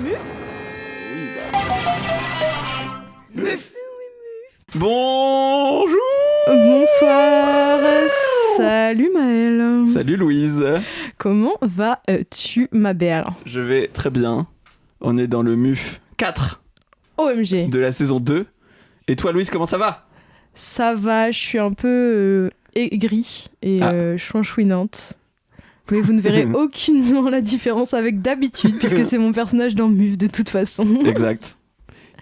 Muf. Muf. Bonjour. Bonsoir. Salut Maëlle. Salut Louise. Comment vas-tu ma belle? Je vais très bien. On est dans le MUF 4 OMG. de la saison 2. Et toi Louise, comment ça va? Ça va, je suis un peu aigrie et chouinchouinante. Mais vous ne verrez aucunement la différence avec d'habitude, puisque c'est mon personnage dans MUF de toute façon. Exact.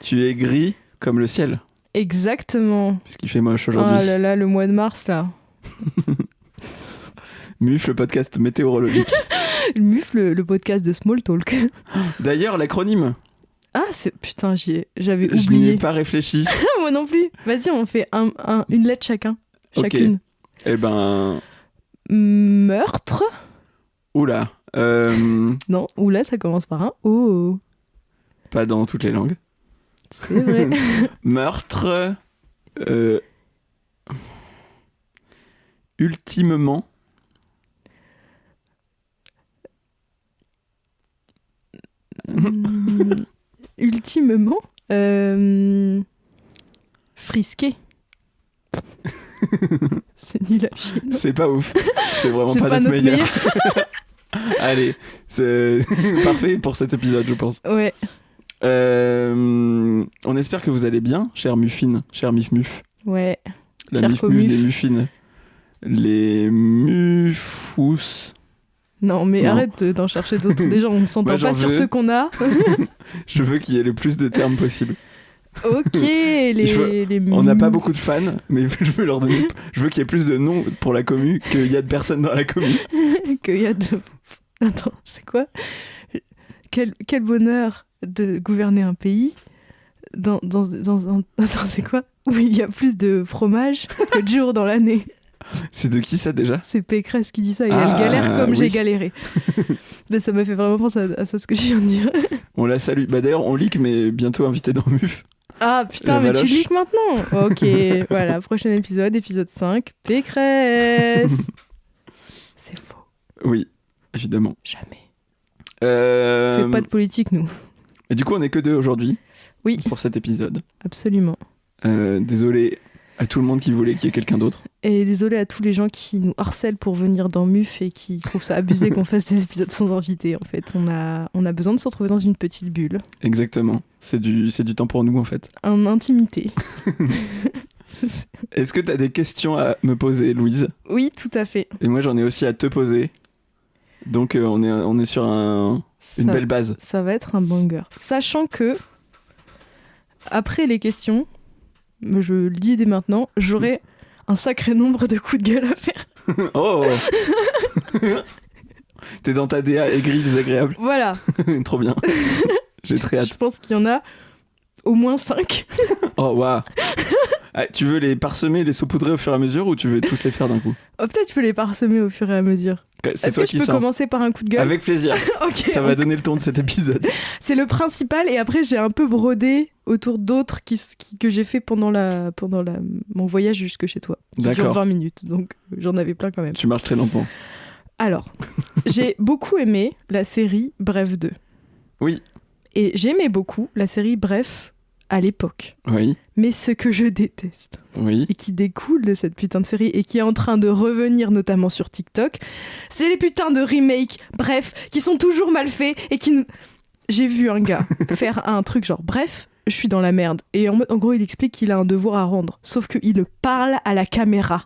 Tu es gris comme le ciel. Exactement. Puisqu'il fait moche aujourd'hui. Oh là là, le mois de mars là. MUF, le podcast météorologique. MUF, le podcast de Small Talk. D'ailleurs, l'acronyme. Ah, putain, j'avais Je n'y oublié. ai pas réfléchi. Moi non plus. Vas-y, on fait une lettre chacune. Eh ben... Meurtre. Oula. Non, oula, ça commence par un O. Pas dans toutes les langues. C'est vrai. Meurtre. Ultimement. Ultimement. Frisqué. C'est nul à chier. Non, C'est pas ouf. C'est vraiment c'est pas notre meilleur. meilleur. Allez, c'est parfait pour cet épisode, je pense. Ouais. On espère que vous allez bien, chère Muffine, chère Mif. Ouais. La Chère Mif Comuf. des Muffines. Les Mufous. Non, mais Non. arrête d'en chercher d'autres. Déjà, on s'entend Bah, j'en pas sur veux. ceux qu'on a. Je veux qu'il y ait le plus de termes possible. Ok, les On n'a pas beaucoup de fans, mais je veux leur donner. Je veux qu'il y ait plus de noms pour la commu qu'il y a de personnes dans la commu. qu'il y a de... Attends, c'est quoi? Quel bonheur de gouverner un pays dans un... Attends, c'est quoi? Où il y a plus de fromage que de jours dans l'année. C'est de qui ça déjà? C'est Pécresse qui dit ça et Ah, elle galère comme oui. j'ai galéré. Mais ça m'a fait vraiment penser à ça, ce que je viens de dire. On la salue. Bah d'ailleurs, on leak, mais bientôt invité dans Muf. Ah putain, La mais tu valoche. leaks maintenant. Ok, voilà, prochain épisode 5, Pécresse. C'est faux, Oui, évidemment. jamais. On fait pas de politique, nous. Et du coup, on est que deux aujourd'hui. Oui. Pour cet épisode. Absolument. Désolé à tout le monde qui voulait qu'il y ait quelqu'un d'autre. Et désolé à tous les gens qui nous harcèlent pour venir dans MUF et qui trouvent ça abusé qu'on fasse des épisodes sans invité. En fait, on a besoin de se retrouver dans une petite bulle, Exactement. C'est du temps pour nous, en fait. en intimité. Est-ce que tu as des questions à me poser, Louise? Oui, tout à fait. Et moi, j'en ai aussi à te poser. Donc, on est sur une Ça- belle base. Ça va être un banger. Sachant que, après les questions, je le dis dès maintenant, j'aurai un sacré nombre de coups de gueule à faire. Oh T'es dans ta DA aigrie, désagréable. Voilà, Trop bien. J'ai très hâte. je pense qu'il y en a au moins 5. Oh, waouh. Ah, tu veux les parsemer, les saupoudrer au fur et à mesure ou tu veux tous les faire d'un coup? Oh, peut-être je peux les parsemer au fur et à mesure. C'est Est-ce toi que je qui peux sens. commencer par un coup de gueule? Avec plaisir. Ok. Ça va donner le ton de cet épisode. C'est le principal et après j'ai un peu brodé autour d'autres que j'ai fait pendant mon voyage jusque chez toi. Qui dure D'accord. 20 minutes, donc j'en avais plein quand même. Tu marches très lentement. Alors, j'ai beaucoup aimé la série Bref 2. Oui. Et j'aimais beaucoup la série Bref à l'époque. Oui. Mais ce que je déteste, Oui. et qui découle de cette putain de série, et qui est en train de revenir notamment sur TikTok, c'est les putains de remakes, bref, qui sont toujours mal faits, et qui... J'ai vu un gars faire un truc genre, bref, je suis dans la merde. Et en gros, il explique qu'il a un devoir à rendre, sauf qu'il parle à la caméra.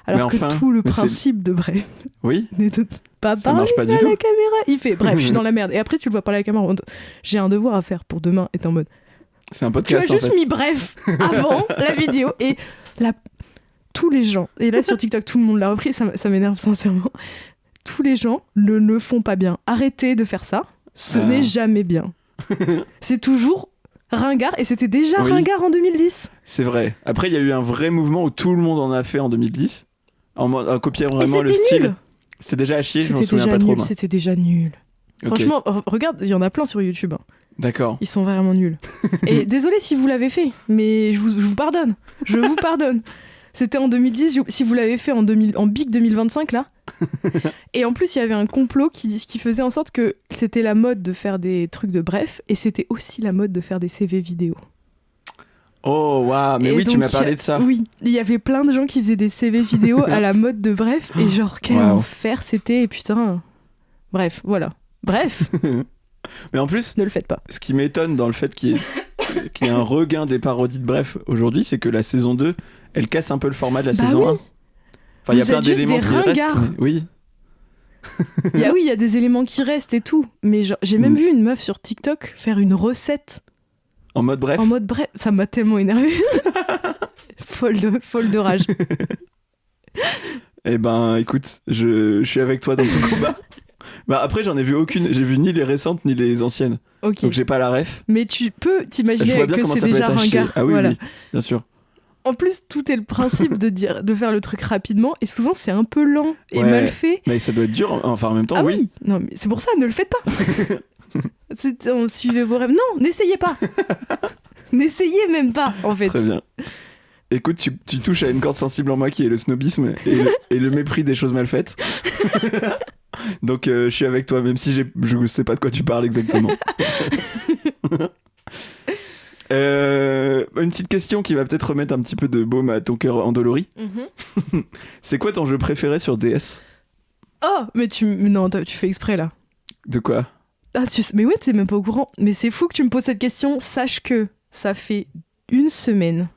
Alors Mais enfin, que tout le mais c'est- principe de Bref Oui. n'est de pas Ça parler marche pas à du la tout. caméra. Il fait, bref, je suis dans la merde. Et après, tu le vois parler à la caméra en mode, j'ai un devoir à faire pour demain. Et t'es en mode, C'est un tu as podcast en juste fait. mis bref avant la vidéo et tous les gens, et là sur TikTok tout le monde l'a repris, ça m'énerve sincèrement, tous les gens ne le font pas bien. Arrêtez de faire ça, ce Ah. n'est jamais bien. C'est toujours ringard et c'était déjà Oui. ringard en 2010. C'est vrai. Après, il y a eu un vrai mouvement où tout le monde en a fait en 2010. En copiant Et vraiment le c'était style. nul. C'était déjà à chier, je m'en C'était souviens déjà pas trop. nul, moi. c'était déjà nul. Ok. Franchement, regarde, il y en a plein sur YouTube. Hein. D'accord. Ils sont vraiment nuls. Et désolé si vous l'avez fait, mais je vous pardonne. Je vous pardonne. C'était en 2010. Si vous l'avez fait en Big 2025, là, Et en plus, il y avait un complot qui faisait en sorte que c'était la mode de faire des trucs de bref, et c'était aussi la mode de faire des CV vidéo. Oh, waouh, mais Et oui, tu donc, m'as parlé de ça. Oui, il y avait plein de gens qui faisaient des CV vidéo à la mode de bref, et genre, quel Wow. enfer c'était, et putain... Bref, voilà. Bref, Mais en plus, ne le faites pas. ce qui m'étonne dans le fait qu'il y ait un regain des parodies de Bref aujourd'hui, c'est que la saison 2, elle casse un peu le format de la Bah saison oui. 1. Enfin, il y a Vous plein êtes juste d'éléments des qui restent. ringards. Mais... Oui. Oui, il y a des éléments qui restent et tout, mais genre, j'ai même vu une meuf sur TikTok faire une recette En mode Bref. en mode bref. Ça m'a tellement énervée. folle de rage. Eh ben, écoute, je suis avec toi dans ton combat. Bah après, j'en ai vu aucune. J'ai vu ni les récentes ni les anciennes. Ok. Donc j'ai pas la ref. Mais tu peux Je t'imaginer vois bien que comment c'est ça peut déjà être haché. ringard. Ah oui, Voilà. oui, bien sûr. En plus, tout est le principe de faire le truc rapidement, et souvent c'est un peu lent et Ouais. mal fait. Mais ça doit être dur. Enfin, en même temps, Ah oui. oui, non, mais c'est pour ça, ne le faites pas. Suivez vos rêves. Non, n'essayez pas. N'essayez même pas, en fait. Très bien. Écoute, tu touches à une corde sensible en moi qui est le snobisme et le mépris des choses mal faites. Donc je suis avec toi, même si je sais pas de quoi tu parles exactement. Une petite question qui va peut-être remettre un petit peu de baume à ton cœur endolori. Mhm. C'est quoi ton jeu préféré sur DS ? Oh, mais non, tu fais exprès là. De quoi ? Ah, mais ouais, t'es même pas au courant. Mais c'est fou que tu me poses cette question. Sache que ça fait une semaine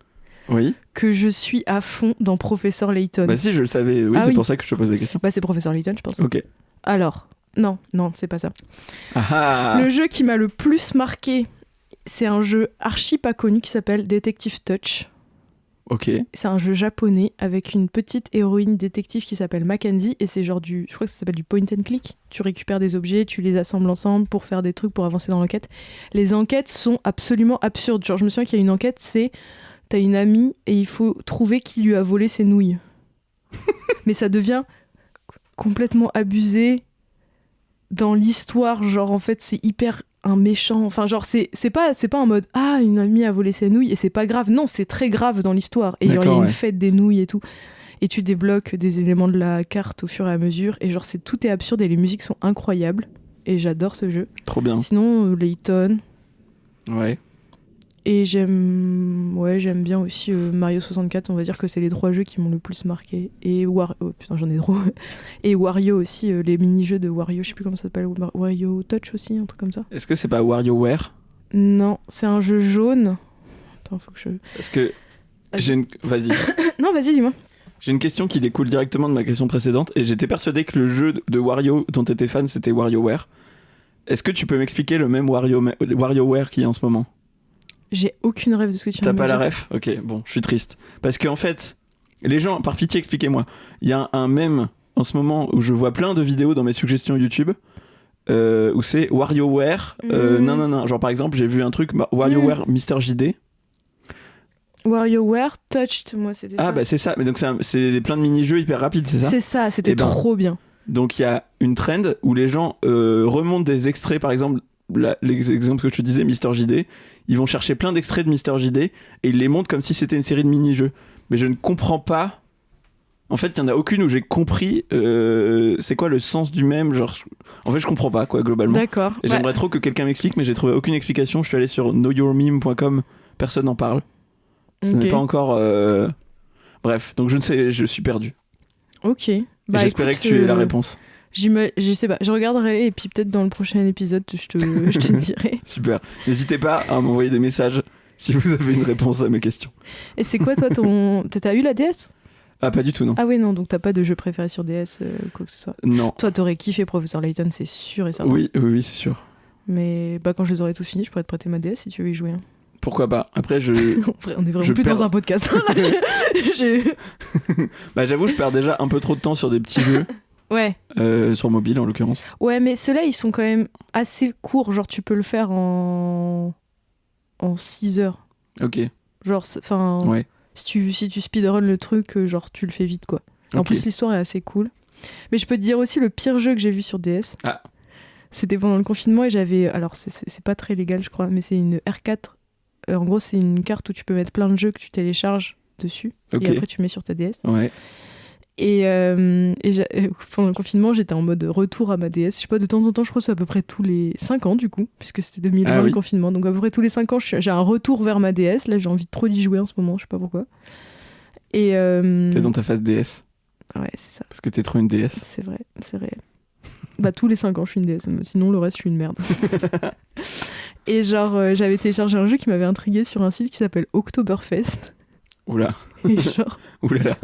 Oui. que je suis à fond dans Professeur Layton. Bah si, je le savais. Oui, Ah c'est oui. pour ça que je te pose la question. Bah, c'est Professeur Layton, je pense. Ok. Alors, non, c'est pas ça. Ah ah. Le jeu qui m'a le plus marqué, c'est un jeu archi pas connu qui s'appelle Detective Touch. Ok. C'est un jeu japonais avec une petite héroïne détective qui s'appelle Mackenzie, et c'est genre je crois que ça s'appelle du point and click. Tu récupères des objets, tu les assembles ensemble pour faire des trucs, pour avancer dans l'enquête. Les enquêtes sont absolument absurdes. Genre, je me souviens qu'il y a une enquête, c'est t'as une amie et il faut trouver qui lui a volé ses nouilles. Mais ça devient complètement abusé dans l'histoire. Genre, en fait, c'est hyper un méchant. Enfin, genre, c'est pas en mode ah, une amie a volé ses nouilles et c'est pas grave. Non, c'est très grave dans l'histoire. Et genre, il y a D'accord, une ouais. fête des nouilles et tout. Et tu débloques des éléments de la carte au fur et à mesure. Et genre, tout est absurde et les musiques sont incroyables. Et j'adore ce jeu. Trop bien. Sinon, Layton. Ouais. Et j'aime bien aussi Mario 64. On va dire que c'est les 3 jeux qui m'ont le plus marqué. Et oh putain, j'en ai trop. Et Wario aussi, les mini-jeux de Wario, je sais plus comment ça s'appelle, Wario Touch aussi, un truc comme ça. Est-ce que c'est pas WarioWare ? Non, c'est un jeu jaune. Attends, faut que je... Parce que Vas-y. Non, vas-y, dis-moi. J'ai une question qui découle directement de ma question précédente, et j'étais persuadé que le jeu de Wario dont t'étais fan, c'était WarioWare. Est-ce que tu peux m'expliquer le même WarioWare qu'il y a en ce moment ? J'ai aucune rêve de ce que tu viens T'as de pas me la dire. ref ? Ok, bon, je suis triste. Parce qu'en fait, les gens, par pitié, expliquez-moi. Il y a un mème en ce moment où je vois plein de vidéos dans mes suggestions YouTube où c'est WarioWare. Non. Genre par exemple, j'ai vu un truc, WarioWare Mr. JD. WarioWare Touched, moi c'était ça. Ah bah c'est ça, mais donc c'est plein de mini-jeux hyper rapides, c'est ça ? C'est ça, c'était Eh ben, trop bien. Donc il y a une trend où les gens remontent des extraits, par exemple, l'exemple que je te disais, Mr. JD, ils vont chercher plein d'extraits de Mr. JD et ils les montent comme si c'était une série de mini-jeux. Mais je ne comprends pas. En fait, il n'y en a aucune où j'ai compris c'est quoi le sens du même. Genre, en fait, je comprends pas, quoi, globalement. D'accord. Et j'aimerais trop que quelqu'un m'explique, mais j'ai trouvé aucune explication. Je suis allé sur knowyourmeme.com, personne n'en parle. Ce n'est Ok. pas encore. Bref, donc je ne sais, je suis perdu. Ok. Et Bah, j'espérais écoute, que tu aies la réponse. Je sais pas, je regarderai et puis peut-être dans le prochain épisode, je te dirai. Super. N'hésitez pas à m'envoyer des messages si vous avez une réponse à mes questions. Et c'est quoi toi t'as eu la DS ? Ah, pas du tout, non. Ah oui, non, donc t'as pas de jeu préféré sur DS, quoi que ce soit. Non. Toi, t'aurais kiffé Professeur Layton, c'est sûr et certain. Oui, c'est sûr. Mais bah, quand je les aurai tous finis, je pourrais te prêter ma DS si tu veux y jouer. Hein. Pourquoi pas. Après, On est vraiment Je plus perds- dans un podcast. bah, j'avoue, je perds déjà un peu trop de temps sur des petits jeux, Ouais. sur mobile en l'occurrence. Ouais, mais ceux-là, ils sont quand même assez courts. Genre, tu peux le faire en 6 heures. Ok, Genre, enfin, ouais. si tu speedrun le truc, genre, tu le fais vite, quoi. En Ok. plus, l'histoire est assez cool. Mais je peux te dire aussi le pire jeu que j'ai vu sur DS. Ah. C'était pendant le confinement et j'avais... Alors, c'est pas très légal, je crois, mais c'est une R4. En gros, c'est une carte où tu peux mettre plein de jeux que tu télécharges dessus. Ok. Et après, tu mets sur ta DS. Ouais. Pendant le confinement, j'étais en mode retour à ma DS. Je sais pas, de temps en temps, je crois que c'est à peu près tous les 5 ans, du coup, puisque c'était 2020 le confinement. Donc à peu près tous les 5 ans, j'ai un retour vers ma DS. Là, j'ai envie trop d'y jouer en ce moment, je sais pas pourquoi. Et T'es dans ta phase DS. Ouais, c'est ça. Parce que t'es trop une DS. C'est vrai, c'est réel. Bah, tous les 5 ans, je suis une DS. Sinon, le reste, je suis une merde. Et genre, j'avais téléchargé un jeu qui m'avait intrigué sur un site qui s'appelle Oktoberfest. Oula. Et genre... Oulala.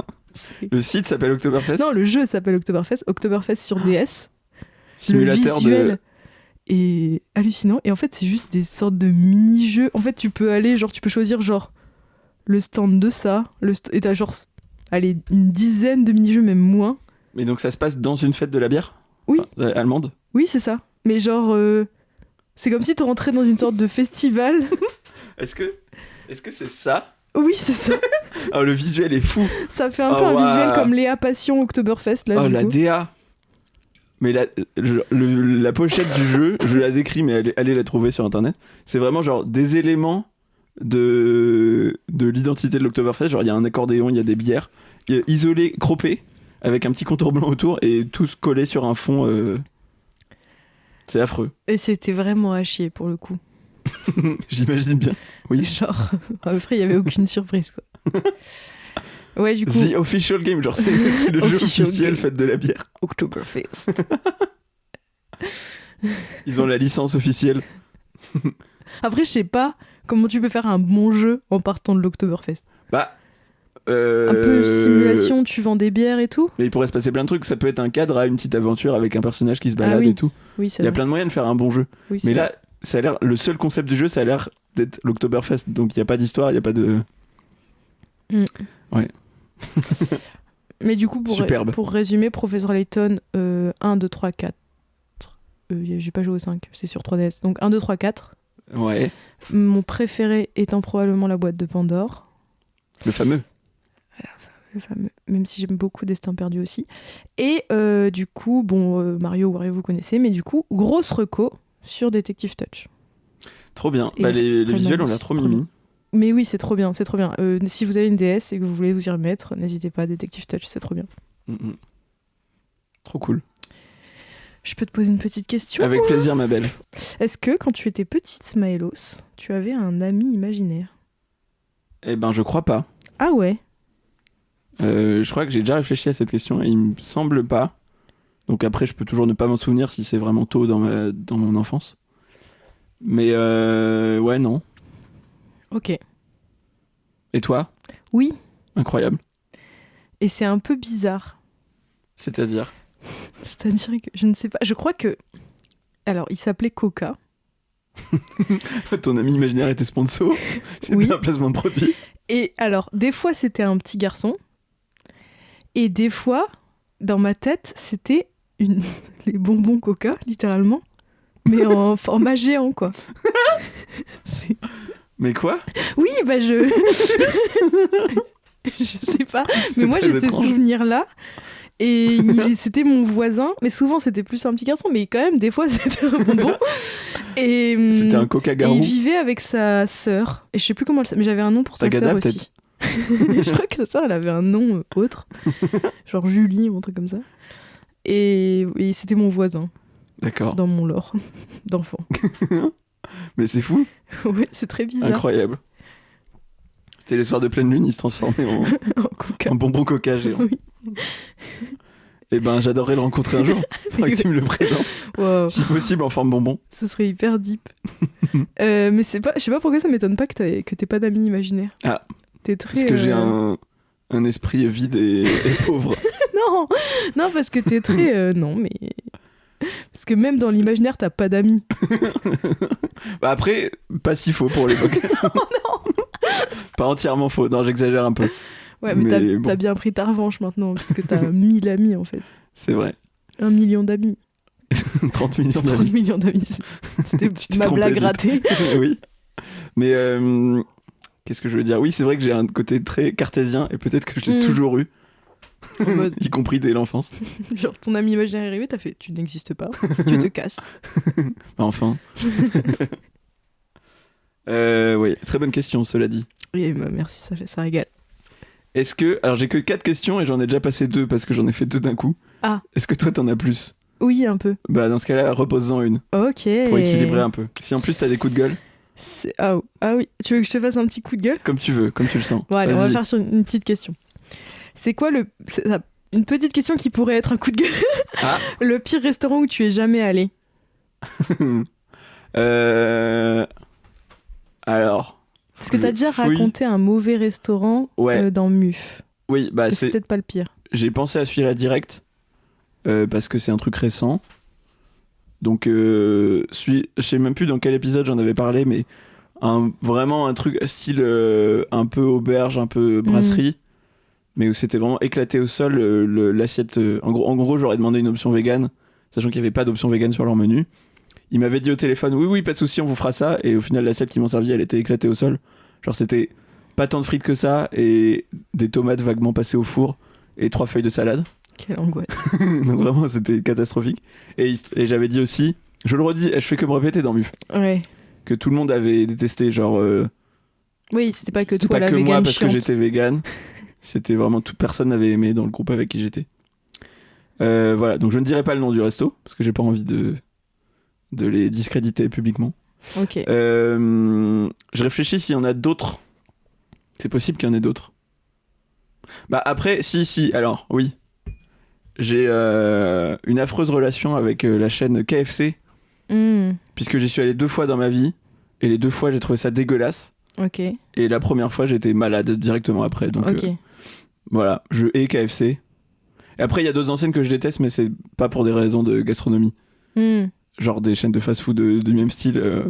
Le site s'appelle Oktoberfest ? Non, le jeu s'appelle Oktoberfest. Oktoberfest sur DS. Simulateur le visuel est hallucinant. Et en fait, c'est juste des sortes de mini-jeux. En fait, tu peux aller, genre, tu peux choisir, genre, le stand de ça. Et t'as, genre, allez, une dizaine de mini-jeux, même moins. Mais donc, ça se passe dans une fête de la bière ? Oui. Enfin, allemande ? Oui, c'est ça. Mais genre, c'est comme si tu rentrais dans une sorte de festival. Est-ce que c'est ça ? Oui, c'est ça. Oh, le visuel est fou. Ça fait un peu un visuel comme Léa Passion Oktoberfest. Là, oh, la DA. Mais la pochette du jeu, je la décris, mais allez la trouver sur internet. C'est vraiment genre des éléments de l'identité de l'Oktoberfest. Genre, il y a un accordéon, il y a des bières, isolés, croppés, avec un petit contour blanc autour et tous collés sur un fond. C'est affreux. Et c'était vraiment à chier pour le coup. J'imagine bien. Oui. Genre, à peu près, il n'y avait aucune surprise, quoi. Ouais, du coup. The official game, genre, c'est le jeu officiel fête de la bière. Oktoberfest. Ils ont la licence officielle. Après, je sais pas comment tu peux faire un bon jeu en partant de l'Oktoberfest. Bah. Un peu simulation, tu vends des bières et tout. Mais il pourrait se passer plein de trucs. Ça peut être un cadre à une petite aventure avec un personnage qui se balade et tout. Oui, c'est il y a vrai. plein de moyens de faire un bon jeu. Oui, mais vrai. là, ça a l'air, le seul concept du jeu, ça a l'air d'être l'Oktoberfest. Donc il n'y a pas d'histoire, il n'y a pas de. Ouais. Mais du coup, pour résumer, Professor Layton, 1, 2, 3, 4. J'ai pas joué au 5, c'est sur 3DS. Donc 1, 2, 3, 4. Ouais. Mon préféré étant probablement la boîte de Pandore. Le fameux. Le fameux. Même si j'aime beaucoup Destin perdu aussi. Et du coup, Mario ou Wario, vous connaissez, mais du coup, grosse reco sur Detective Touch. Trop bien. Bah, les visuels, on l'a trop mimi. Mais oui, c'est trop bien, c'est trop bien. Si vous avez une DS et que vous voulez vous y remettre, n'hésitez pas, Detective Touch, c'est trop bien. Trop cool. Je peux te poser une petite question ? Avec plaisir, ma belle. Est-ce que, quand tu étais petite, Maëlos, tu avais un ami imaginaire ? Eh ben, je crois pas. Ah ouais ? Je crois que j'ai déjà réfléchi à cette question et il me semble pas. Donc après, je peux toujours ne pas m'en souvenir si c'est vraiment tôt dans mon enfance. Mais ouais, non. Ok. Et toi ? Oui. Incroyable. Et c'est un peu bizarre. C'est-à-dire que je ne sais pas. Je crois que... Alors, il s'appelait Coca. Ton ami imaginaire était sponsor ? C'était un placement de produit ? Et alors, des fois, c'était un petit garçon. Et des fois, dans ma tête, c'était les bonbons Coca, littéralement. Mais en format géant, quoi. Mais quoi ? Oui, bah je sais pas. Mais moi, j'ai ces souvenirs-là. Et c'était mon voisin. Mais souvent, c'était plus un petit garçon. Mais quand même, des fois, c'était un bonbon. Et c'était un Coca-Garou. Et il vivait avec sa sœur. Et je sais plus comment elle s'appelle. Mais j'avais un nom pour sa sœur aussi. Je crois que sa sœur, elle avait un nom autre. Genre Julie ou un truc comme ça. Et c'était mon voisin. D'accord. Dans mon lore d'enfant. Mais c'est fou. Ouais, c'est très bizarre. Incroyable. C'était les soirs de pleine lune, il se transformait en bonbon Coca géant. Oui. Et ben, j'adorerais le rencontrer un jour. Faudrait que tu me le présentes. Wow. Si possible, en forme bonbon. Ce serait hyper deep. Mais je sais pas pourquoi ça m'étonne pas que t'aies pas d'amis imaginaires. Ah. T'es très. Parce que j'ai un esprit vide et pauvre. Non, parce que t'es très. Non, mais. Parce que même dans l'imaginaire, t'as pas d'amis. Bah après, pas si faux pour l'époque. Non. Pas entièrement faux. Non, j'exagère un peu. Ouais, mais t'as bien pris ta revanche maintenant, puisque t'as 1000 amis en fait. C'est vrai. 1 million d'amis. 30 millions d'amis. 30 millions d'amis. C'était ma blague ratée. Oui. Mais qu'est-ce que je veux dire ? Oui, c'est vrai que j'ai un côté très cartésien et peut-être que je l'ai toujours eu. Y compris dès l'enfance. Genre ton ami imaginaire est arrivé, t'as fait tu n'existes pas, tu te casses. Enfin. Oui, très bonne question, cela dit. Et merci, ça régale. Est-ce que... Alors j'ai que 4 questions et j'en ai déjà passé 2 parce que j'en ai fait 2 d'un coup. Ah. Est-ce que toi t'en as plus? Oui, un peu. Bah dans ce cas-là, repose-en une. Ok. Pour équilibrer un peu. Si en plus t'as des coups de gueule. Ah oui, tu veux que je te fasse un petit coup de gueule? Comme tu veux, comme tu le sens. Bon allez, on va Vas-y. faire sur une petite question. C'est quoi une petite question qui pourrait être un coup de gueule. Ah. Le pire restaurant où tu es jamais allé? Alors... Parce que t'as déjà Fouille. raconté un mauvais restaurant Ouais. dans MUF. Oui, bah Et c'est c'est... peut-être pas le pire. J'ai pensé à celui-là direct parce que c'est un truc récent. Donc, je sais même plus dans quel épisode j'en avais parlé, mais vraiment un truc style un peu auberge, un peu brasserie, mais où c'était vraiment éclaté au sol l'assiette. En gros, j'aurais demandé une option végane, sachant qu'il n'y avait pas d'option végane sur leur menu. Ils m'avaient dit au téléphone, oui, pas de souci, on vous fera ça. Et au final, l'assiette qu'ils m'ont servi, elle était éclatée au sol. Genre, c'était pas tant de frites que ça, et des tomates vaguement passées au four, et 3 feuilles de salade. Quelle angoisse. Donc vraiment, c'était catastrophique. Et j'avais dit aussi, je le redis, je fais que me répéter dans MUF, Ouais. que tout le monde avait détesté, genre... Oui, c'était pas que c'était toi pas la que moi végane parce chiante. que j'étais vegan. C'était vraiment toute personne n'avait aimé dans le groupe avec qui j'étais. Voilà, donc je ne dirai pas le nom du resto, parce que j'ai pas envie de les discréditer publiquement. Ok. Je réfléchis s'il y en a d'autres. C'est possible qu'il y en ait d'autres. Bah après, si, alors, oui. J'ai une affreuse relation avec la chaîne KFC, puisque j'y suis allé 2 fois dans ma vie, et les 2 fois j'ai trouvé ça dégueulasse. Ok. Et la première fois j'étais malade directement après, donc Ok. voilà, je hais KFC. Et après il y a d'autres enseignes que je déteste, mais c'est pas pour des raisons de gastronomie. Genre des chaînes de fast-food du même style,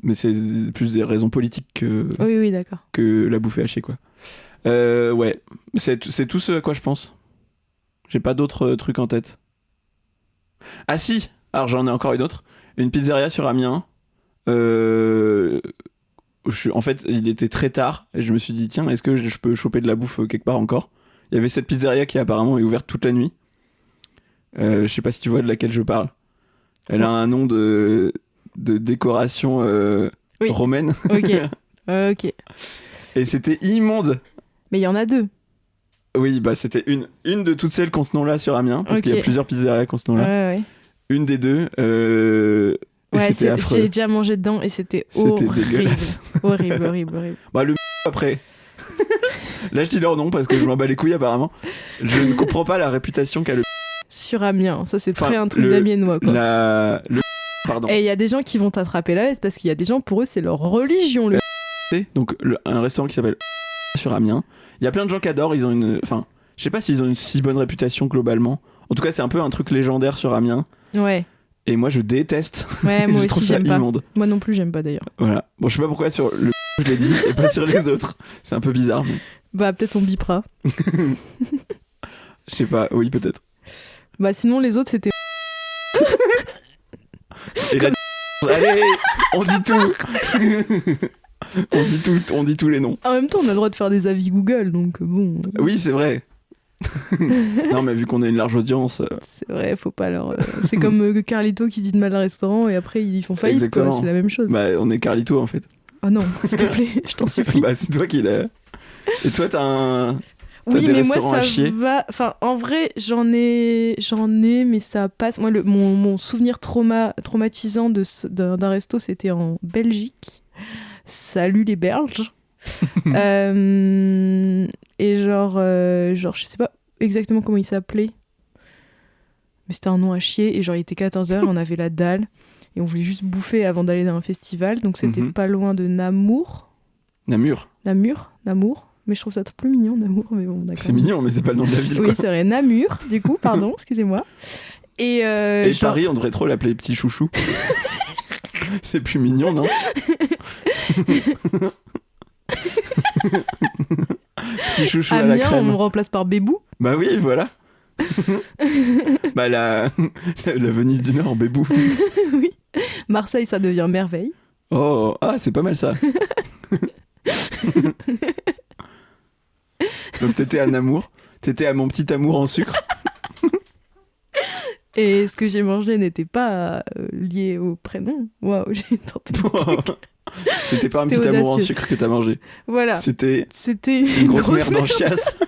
mais c'est plus des raisons politiques Oui, d'accord. que la bouffer à chier, quoi. Ouais, c'est tout ce à quoi je pense. J'ai pas d'autres trucs en tête. Ah si, alors j'en ai encore une autre. Une pizzeria sur Amiens. En fait, il était très tard et je me suis dit, tiens, est-ce que je peux choper de la bouffe quelque part encore? Il y avait cette pizzeria qui apparemment est ouverte toute la nuit. Je sais pas si tu vois de laquelle je parle. Elle a un nom de décoration Oui. romaine. Ok. Ok. Et c'était immonde. Mais il y en a 2. Oui, bah c'était une de toutes celles qui ont ce nom-là sur Amiens, parce Ok. qu'il y a plusieurs pizzerias qui ont ce nom-là. Ouais. Une des deux, et Ouais, c'était affreux. j'ai déjà mangé dedans et c'était C'était horrible. dégueulasse. horrible. Bah le après. Là je dis leur nom parce que je m'en bats les couilles apparemment. Je ne comprends pas la réputation qu'a le Sur Amiens, ça c'est Enfin, très un truc d'amiénois quoi. pardon. Et il y a des gens qui vont t'attraper la veste parce qu'il y a des gens pour eux c'est leur religion le. Donc un restaurant qui s'appelle sur Amiens. Il y a plein de gens qui adorent, ils ont enfin, je sais pas s'ils ont une si bonne réputation globalement. En tout cas, c'est un peu un truc légendaire sur Amiens. Ouais. Et moi je déteste. Ouais, moi Je trouve aussi ça j'aime pas. immonde. Moi non plus j'aime pas d'ailleurs. Voilà. Bon, je sais pas pourquoi sur le je l'ai dit et pas sur les autres. C'est un peu bizarre, mais Bah peut-être on bipera. je sais pas. Oui, peut-être. Bah sinon les autres c'était. Et là, allez, on dit tout. On dit tous les noms. En même temps on a le droit de faire des avis Google donc bon. Oui, c'est vrai. Non, mais vu qu'on a une large audience. C'est vrai, faut pas leur. C'est comme Carlito qui dit de mal un restaurant et après ils font faillite Exactement. quoi. C'est la même chose. Bah, on est Carlito en fait. Oh non, s'il te plaît, je t'en supplie. Bah, c'est toi qui l'as. Et toi, t'as un. Oui, des mais moi restaurants ça à chier va. Enfin, en vrai, j'en ai, mais ça passe. Moi, mon souvenir traumatisant d'un resto, c'était en Belgique. Salut les Belges. Et genre, je sais pas exactement comment il s'appelait, mais c'était un nom à chier. Et genre, il était 14h, on avait la dalle et on voulait juste bouffer avant d'aller dans un festival. Donc c'était pas loin de Namur. Namur. Mais je trouve ça plus mignon, Namur. Mais bon, d'accord. C'est mignon, mais c'est pas le nom de la ville. Oui, Quoi. c'est vrai, Namur, du coup, pardon, excusez-moi. Et genre... Paris, on devrait trop l'appeler Petit Chouchou. C'est plus mignon, non? Petit chouchou à la Amiens, crème. on me remplace par Bébou. Bah oui, voilà. Bah la Venise du Nord, Bébou. Oui. Marseille, ça devient Merveille. Oh, ah, c'est pas mal ça. Donc t'étais à Namur, t'étais à mon petit amour en sucre. Et ce que j'ai mangé n'était pas lié au prénom. Waouh, j'ai tenté. C'était pas un C'était petit amour en audacieux. sucre que t'as mangé. Voilà. C'était C'était une grosse merde en chiasse.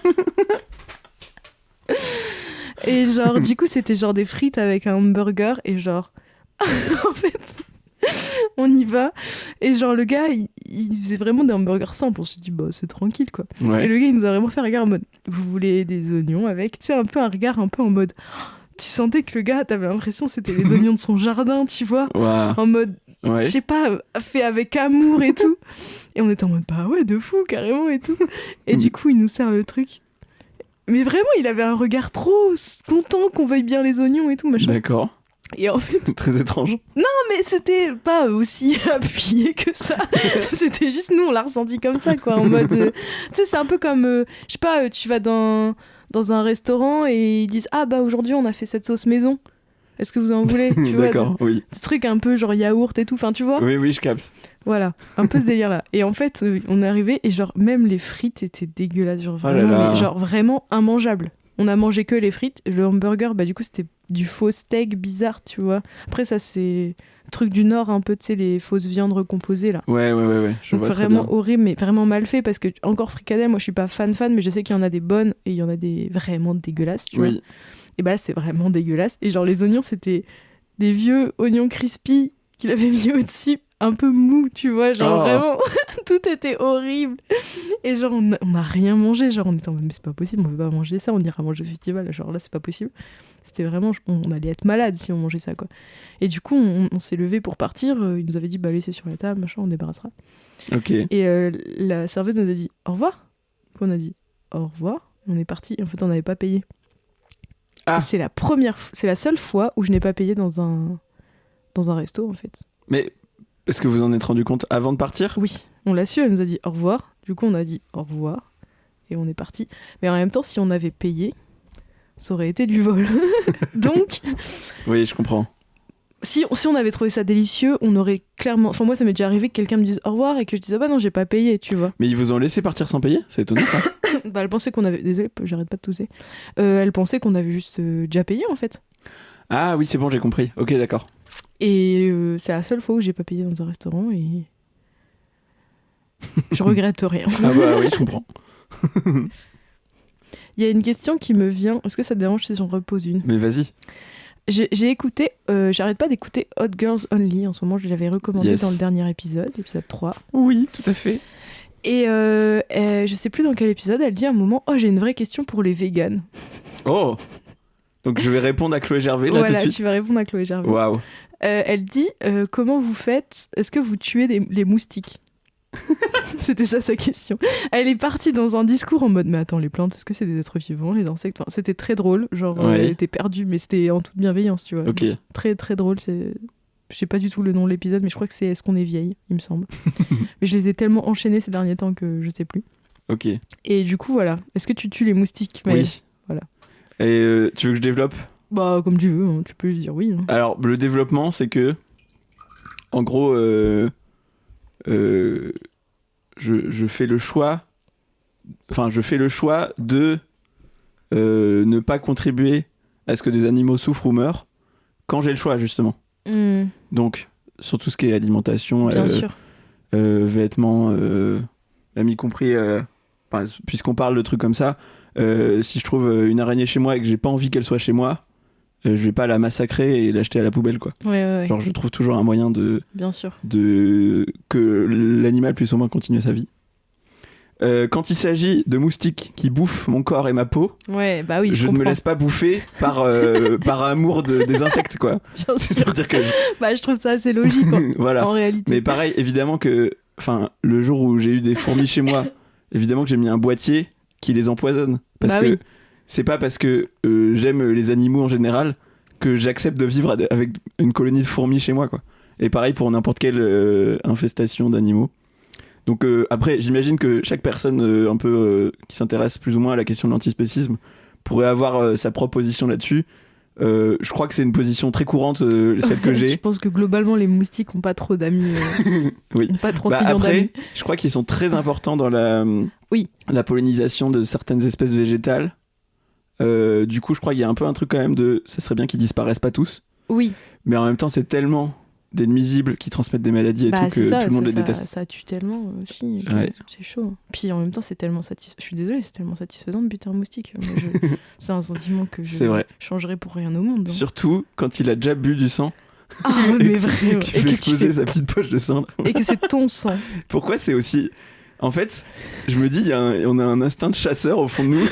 Et genre, du coup, c'était genre des frites avec un hamburger et genre, en fait, on y va. Et genre, le gars, il faisait vraiment des hamburgers simples. On s'est dit, bah, c'est tranquille, quoi. Et Ouais. le gars, il nous a vraiment fait un regard en mode, vous voulez des oignons avec, tu sais, un peu un regard un peu en mode, tu sentais que le gars, t'avais l'impression que c'était les oignons de son jardin, tu vois, Waouh. en mode, Ouais. je sais pas, fait avec amour et tout. Et on était en mode, bah ouais, de fou, carrément et tout. Et du coup, il nous sert le truc. Mais vraiment, il avait un regard trop content qu'on veuille bien les oignons et tout, machin. D'accord. Et en fait, C'est très étrange. mais c'était pas aussi appuyé que ça. C'était juste, nous, on l'a ressenti comme ça, quoi. En mode. Tu sais, c'est un peu comme. Je sais pas, tu vas dans un restaurant et ils disent, ah bah aujourd'hui, on a fait cette sauce maison. Est-ce que vous en voulez? Tu vois, D'accord, oui. ce truc un peu genre yaourt et tout, enfin, tu vois. Oui, oui, je capte. Voilà, un peu ce délire-là. Et en fait, on est arrivé et genre, même les frites étaient dégueulasses. Genre, Oh là vraiment, là. mais genre, vraiment immangeables. On a mangé que les frites. Le hamburger, bah du coup, c'était du faux steak bizarre, tu vois. Après, ça, c'est truc du Nord, un peu, tu sais, les fausses viandes recomposées, là. Ouais. Je Donc vois très vraiment bien. horrible, mais vraiment mal fait, parce que, encore fricadelle, moi, je suis pas fan, mais je sais qu'il y en a des bonnes et il y en a des vraiment dégueulasses, tu vois. Oui. Et bah là, c'est vraiment dégueulasse. Et genre, les oignons, c'était des vieux oignons crispy qu'il avait mis au-dessus, un peu mou, tu vois, genre Oh. vraiment, tout était horrible. Et genre, on a rien mangé, genre, on était en mode, mais c'est pas possible, on peut pas manger ça, on ira manger au festival, genre là, c'est pas possible. C'était vraiment, on allait être malade si on mangeait ça, quoi. Et du coup, on s'est levé pour partir, il nous avait dit, bah, laissez sur la table, machin, on débarrassera. Ok. Et la serveuse nous a dit, au revoir. On a dit, au revoir, et on est parti, et en fait, on n'avait pas payé. Ah. Et c'est la seule fois où je n'ai pas payé dans un resto, en fait. Mais est-ce que vous en êtes rendu compte avant de partir? Oui, on l'a su, elle nous a dit au revoir. Du coup, on a dit au revoir et on est parti. Mais en même temps, si on avait payé, ça aurait été du vol. Donc, Oui, je comprends. si on avait trouvé ça délicieux, on aurait clairement... Enfin, moi, ça m'est déjà arrivé que quelqu'un me dise au revoir et que je dise ah bah non, j'ai pas payé, tu vois. Mais ils vous ont laissé partir sans payer? C'est étonnant ça. Bah, elle pensait qu'on avait... Désolée, j'arrête pas de tousser. Elle pensait qu'on avait juste déjà payé, en fait. Ah oui, c'est bon, j'ai compris. Ok, d'accord. Et c'est la seule fois où j'ai pas payé dans un restaurant et... je regrette rien. Ah bah oui, je comprends. Il y a une question qui me vient. Est-ce que ça te dérange si j'en repose une? Mais vas-y. J'ai écouté, j'arrête pas d'écouter Hot Girls Only en ce moment, je l'avais recommandé Yes. dans le dernier épisode 3. Oui, tout à fait. Et je sais plus dans quel épisode, elle dit à un moment, oh j'ai une vraie question pour les véganes. Oh. Donc je vais répondre à Chloé Gervais là Voilà, tout de suite. tu vas répondre à Chloé Gervais. Waouh. Elle dit, comment vous faites, est-ce que vous tuez les moustiques? C'était ça sa question. Elle est partie dans un discours en mode mais attends, les plantes, est-ce que c'est des êtres vivants, les insectes? Enfin, c'était très drôle, genre Ouais. elle était perdue, mais c'était en toute bienveillance, tu vois. Ok. Très très drôle. Je sais pas du tout le nom de l'épisode, mais je crois que c'est Est-ce qu'on est vieille, il me semble. Mais je les ai tellement enchaînés ces derniers temps que je sais plus. Ok. Et du coup, voilà. Est-ce que tu tues les moustiques? Mais Oui. voilà. Et tu veux que je développe? bah comme tu veux, hein, tu peux juste dire oui. Hein. Alors le développement, c'est que en gros, je fais le choix. Enfin, je fais le choix de ne pas contribuer à ce que des animaux souffrent ou meurent quand j'ai le choix justement. Donc sur tout ce qui est alimentation, Bien sûr. vêtements, même y compris, puisqu'on parle de trucs comme ça, si je trouve une araignée chez moi et que j'ai pas envie qu'elle soit chez moi, je vais pas la massacrer et l'acheter à la poubelle quoi. Ouais. Genre je trouve toujours un moyen Bien sûr. que l'animal puisse au moins continuer sa vie. Quand il s'agit de moustiques qui bouffent mon corps et ma peau, Ouais, bah oui. je ne me laisse pas bouffer par amour des insectes quoi. Bien sûr. C'est-à-dire que Bah je trouve ça assez logique voilà. en réalité. Mais pareil, évidemment que, enfin, le jour où j'ai eu des fourmis chez moi, évidemment que j'ai mis un boîtier qui les empoisonne. Parce Bah que oui. c'est pas parce que j'aime les animaux en général que j'accepte de vivre avec une colonie de fourmis chez moi, quoi. Et pareil pour n'importe quelle infestation d'animaux. Donc après, j'imagine que chaque personne un peu qui s'intéresse plus ou moins à la question de l'antispécisme pourrait avoir sa propre position là-dessus. Je crois que c'est une position très courante, celle que j'ai. Je pense que globalement les moustiques ont pas trop d'amis. Oui. Ont pas 30 Bah millions après, d'amis. je crois qu'ils sont très importants dans Oui. la pollinisation de certaines espèces végétales. Du coup, je crois qu'il y a un peu un truc quand même de ça serait bien qu'ils disparaissent pas tous. Oui. Mais en même temps, c'est tellement des nuisibles qui transmettent des maladies et tout, que ça, tout le monde les ça, déteste. Ça tue tellement aussi. Ouais. C'est chaud. Puis en même temps, c'est tellement satisfaisant. Je suis désolée, c'est tellement satisfaisant de buter un moustique. C'est un sentiment que je changerais pour rien au monde. Hein. Surtout quand il a déjà bu du sang. Ah, mais vraiment. Tu fais exploser sa petite poche de sang. Et que c'est ton sang. Pourquoi c'est aussi... En fait, je me dis, on a un instinct de chasseur au fond de nous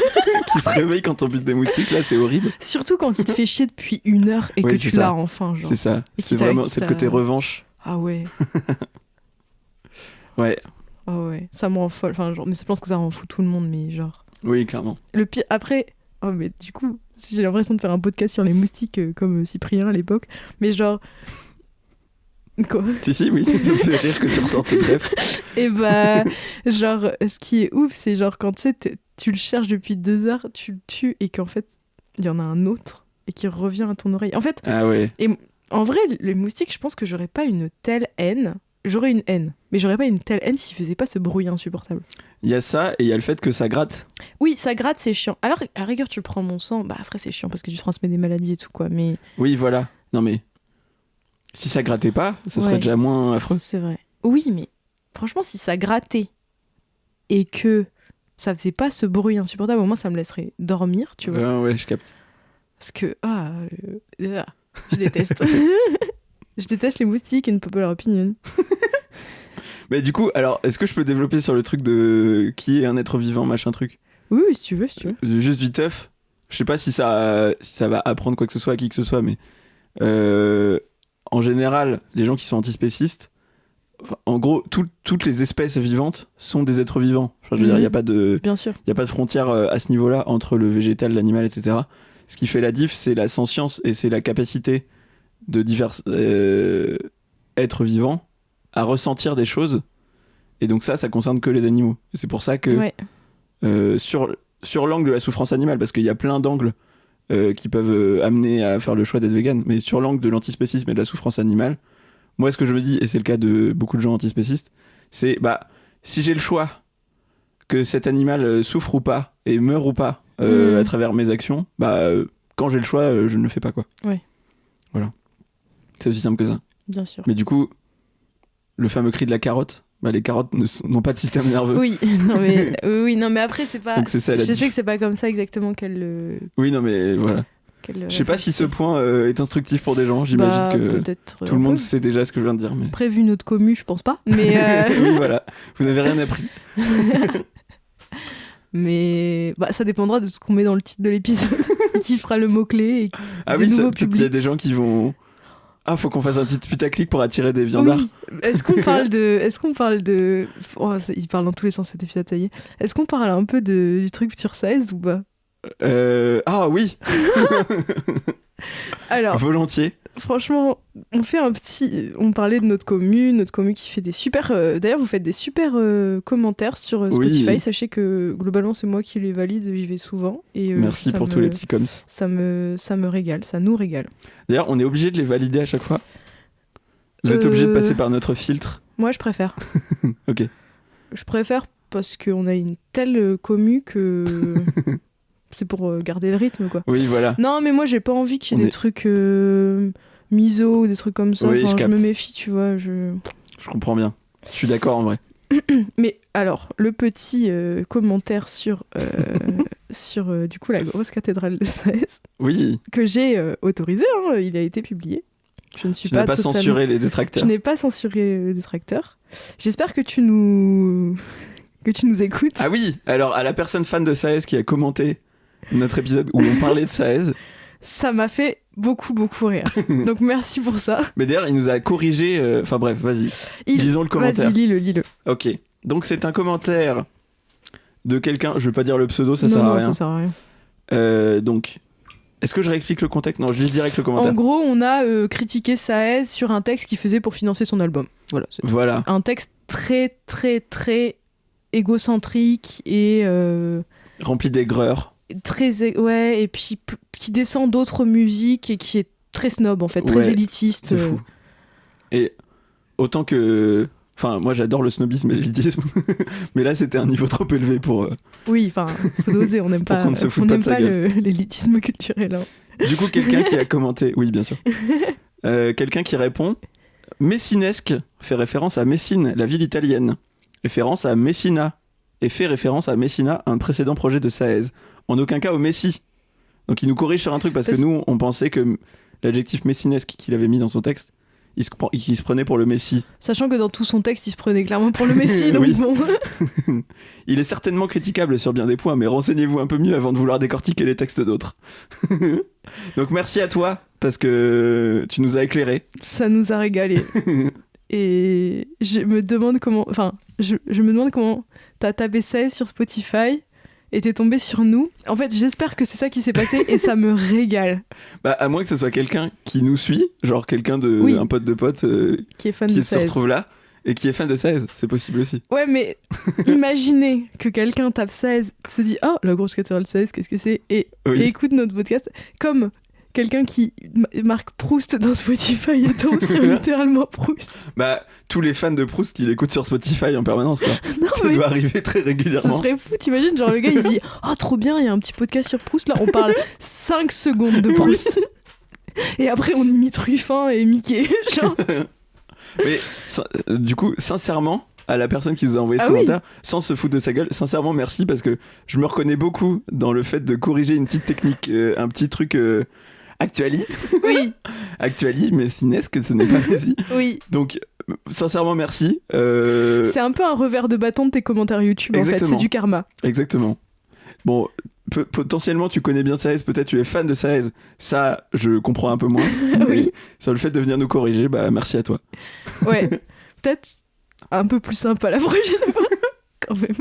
qui se réveille quand on bute des moustiques. Là, c'est horrible. Surtout quand il te fait chier depuis 1 heure et que tu l'as enfin. Genre. C'est ça. C'est vraiment c'est le côté revanche. Ah ouais. Ouais. Ah ouais. Ça me rend folle. Enfin, genre, mais je pense que ça rend fou tout le monde, mais genre. Oui, clairement. Le pire. Après. Oh, mais du coup, j'ai l'impression de faire un podcast sur les moustiques comme Cyprien à l'époque. Mais genre. Quoi ? Si, oui, ça me fait rire que tu ressortes cette ref. Et bah, genre, ce qui est ouf, c'est genre quand tu le cherches depuis 2 heures, tu le tues et qu'en fait, il y en a un autre et qui revient à ton oreille. En fait, ah ouais. Et en vrai, les moustiques, je pense que j'aurais pas une telle haine. J'aurais une haine, mais j'aurais pas une telle haine s'ils faisaient pas ce bruit insupportable. Il y a ça et il y a le fait que ça gratte. Oui, ça gratte, c'est chiant. Alors, à rigueur, tu prends mon sang, bah après, c'est chiant parce que tu transmets des maladies et tout, quoi. Mais... Oui, voilà. Non, mais si ça grattait pas, ce serait déjà moins affreux. C'est vrai. Oui, mais franchement, si ça grattait et que ça faisait pas ce bruit insupportable, au moins ça me laisserait dormir, tu vois. Ouais, je capte. Parce que, je déteste. Je déteste les moustiques, une popular opinion. Mais du coup, alors, est-ce que je peux développer sur le truc de qui est un être vivant, machin truc ? Oui, si tu veux. Juste viteuf. Je sais pas si ça va apprendre quoi que ce soit à qui que ce soit, mais en général, les gens qui sont antispécistes, en gros, toutes les espèces vivantes sont des êtres vivants. Enfin, je veux dire, il n'y a pas de, bien sûr. Il y a pas de frontière à ce niveau-là entre le végétal, l'animal, etc. Ce qui fait la diff, c'est la sentience et c'est la capacité de divers êtres vivants à ressentir des choses. Et donc ça concerne que les animaux. Et c'est pour ça que sur l'angle de la souffrance animale, parce qu'il y a plein d'angles qui peuvent amener à faire le choix d'être vegan, mais sur l'angle de l'antispécisme et de la souffrance animale, moi ce que je me dis, et c'est le cas de beaucoup de gens antispécistes, c'est si j'ai le choix que cet animal souffre ou pas et meurt ou pas à travers mes actions, quand j'ai le choix, je ne le fais pas, quoi. Ouais. Voilà. C'est aussi simple que ça. Bien sûr. Mais du coup, le fameux cri de la carotte, les carottes n'ont pas de système nerveux. Oui, non mais après c'est pas. Donc c'est ça, je sais que c'est pas comme ça exactement qu'elle. Oui, non mais voilà. Je sais pas si ce point est instructif pour des gens. J'imagine que tout le monde sait déjà ce que je viens de dire. Mais... Après, vu notre commu, je pense pas. Mais oui, voilà. Vous n'avez rien appris. Mais ça dépendra de ce qu'on met dans le titre de l'épisode, qui fera le mot-clé. Ah oui, il y a des gens qui vont... Ah, faut qu'on fasse un petit putaclic pour attirer des viandards. Oui. Est-ce qu'on parle de... Oh, il parle dans tous les sens cet épisode, ça y est. Est-ce qu'on parle un peu du truc sur Saez ou pas Ah oui. Alors, volontiers. Franchement, on parlait de notre commu qui fait des super... D'ailleurs, vous faites des super commentaires sur Spotify. Oui. Sachez que globalement, c'est moi qui les valide, j'y vais souvent. Et, merci pour tous les petits coms. Ça me régale, ça nous régale. D'ailleurs, on est obligé de les valider à chaque fois. Vous êtes obligé de passer par notre filtre. Moi, je préfère. Ok. Je préfère parce qu'on a une telle commu que... C'est pour garder le rythme, quoi. Oui, voilà. Non, mais moi, j'ai pas envie qu'il y ait des trucs miso ou des trucs comme ça. Oui, je me méfie, tu vois. Je comprends bien. Je suis d'accord, en vrai. Mais alors, le petit commentaire sur du coup, la grosse cathédrale de Saez. Oui. Que j'ai autorisé, hein, il a été publié. Je ne suis pas totalement... censuré les détracteurs. Je n'ai pas censuré les détracteurs. J'espère que tu nous écoutes. Ah oui, alors à la personne fan de Saez qui a commenté notre épisode où on parlait de Saez, ça m'a fait beaucoup rire. Donc merci pour ça. Mais d'ailleurs, il nous a corrigé. Enfin bref, vas-y. Lisons le commentaire. Vas-y, lis-le. Ok. Donc c'est un commentaire de quelqu'un. Je vais pas dire le pseudo, ça sert à rien. Ça sert à rien. Donc, est-ce que je réexplique le contexte ? Non, je lis direct le commentaire. En gros, on a critiqué Saez sur un texte qu'il faisait pour financer son album. Voilà. Un texte très égocentrique et rempli d'aigreur. Ouais, et puis qui descend d'autres musiques et qui est très snob en fait, très élitiste. C'est fou. Et autant que... Enfin, moi j'adore le snobisme et l'élitisme, mais là c'était un niveau trop élevé pour... Oui, enfin, faut doser, on n'aime pas, l'élitisme culturel. Hein. Du coup, quelqu'un qui a commenté... Oui, bien sûr. Quelqu'un qui répond Messinesque fait référence à Messine, la ville italienne. Référence à Messina. Et fait référence à Messina, un précédent projet de Saez. En aucun cas au Messie. Donc il nous corrige sur un truc parce que nous, on pensait que l'adjectif messinesque qu'il avait mis dans son texte, il se prenait pour le Messie. Sachant que dans tout son texte, il se prenait clairement pour le Messie, donc Oui. bon. Il est certainement critiquable sur bien des points, mais renseignez-vous un peu mieux avant de vouloir décortiquer les textes d'autres. Donc merci à toi, parce que tu nous as éclairés. Ça nous a régalé. Et je me demande comment... Enfin, je me demande comment t'as tapé 16 sur Spotify et t'es tombé sur nous. En fait, j'espère que c'est ça qui s'est passé et ça me régale. Bah, à moins que ce soit quelqu'un qui nous suit, genre quelqu'un de... Oui. un pote de pote Qui est fan qui de se 16. retrouve là et qui est fan de 16. C'est possible aussi. Ouais, mais imaginez que quelqu'un tape 16, se dit « Oh, la grosse cathédrale 16, qu'est-ce que c'est ?» et écoute notre podcast comme quelqu'un qui marque Proust dans Spotify et tombe sur littéralement Proust. Bah, tous les fans de Proust qui l'écoutent sur Spotify en permanence, quoi. Non, Ça mais doit arriver très ce régulièrement. serait fou, t'imagines? Genre le gars il se dit « Oh, trop bien, il y a un petit podcast sur Proust, là, on parle 5 secondes de Proust. » Et après, on imite Ruffin et Mickey. Genre... Mais du coup, sincèrement, à la personne qui nous a envoyé ce commentaire, sans se foutre de sa gueule, sincèrement merci parce que je me reconnais beaucoup dans le fait de corriger une petite technique, un petit truc actuali. Oui. Actuali, mais cinesque, ce n'est pas Messi. Oui. Donc, sincèrement merci. C'est un peu un revers de bâton de tes commentaires YouTube, en fait. C'est du karma. Exactement. Bon, potentiellement tu connais bien Saez, peut-être tu es fan de Saez. Ça, je comprends un peu moins. Oui. Sur le fait de venir nous corriger, bah merci à toi. Ouais. Peut-être un peu plus sympa la prochaine fois. Quand même.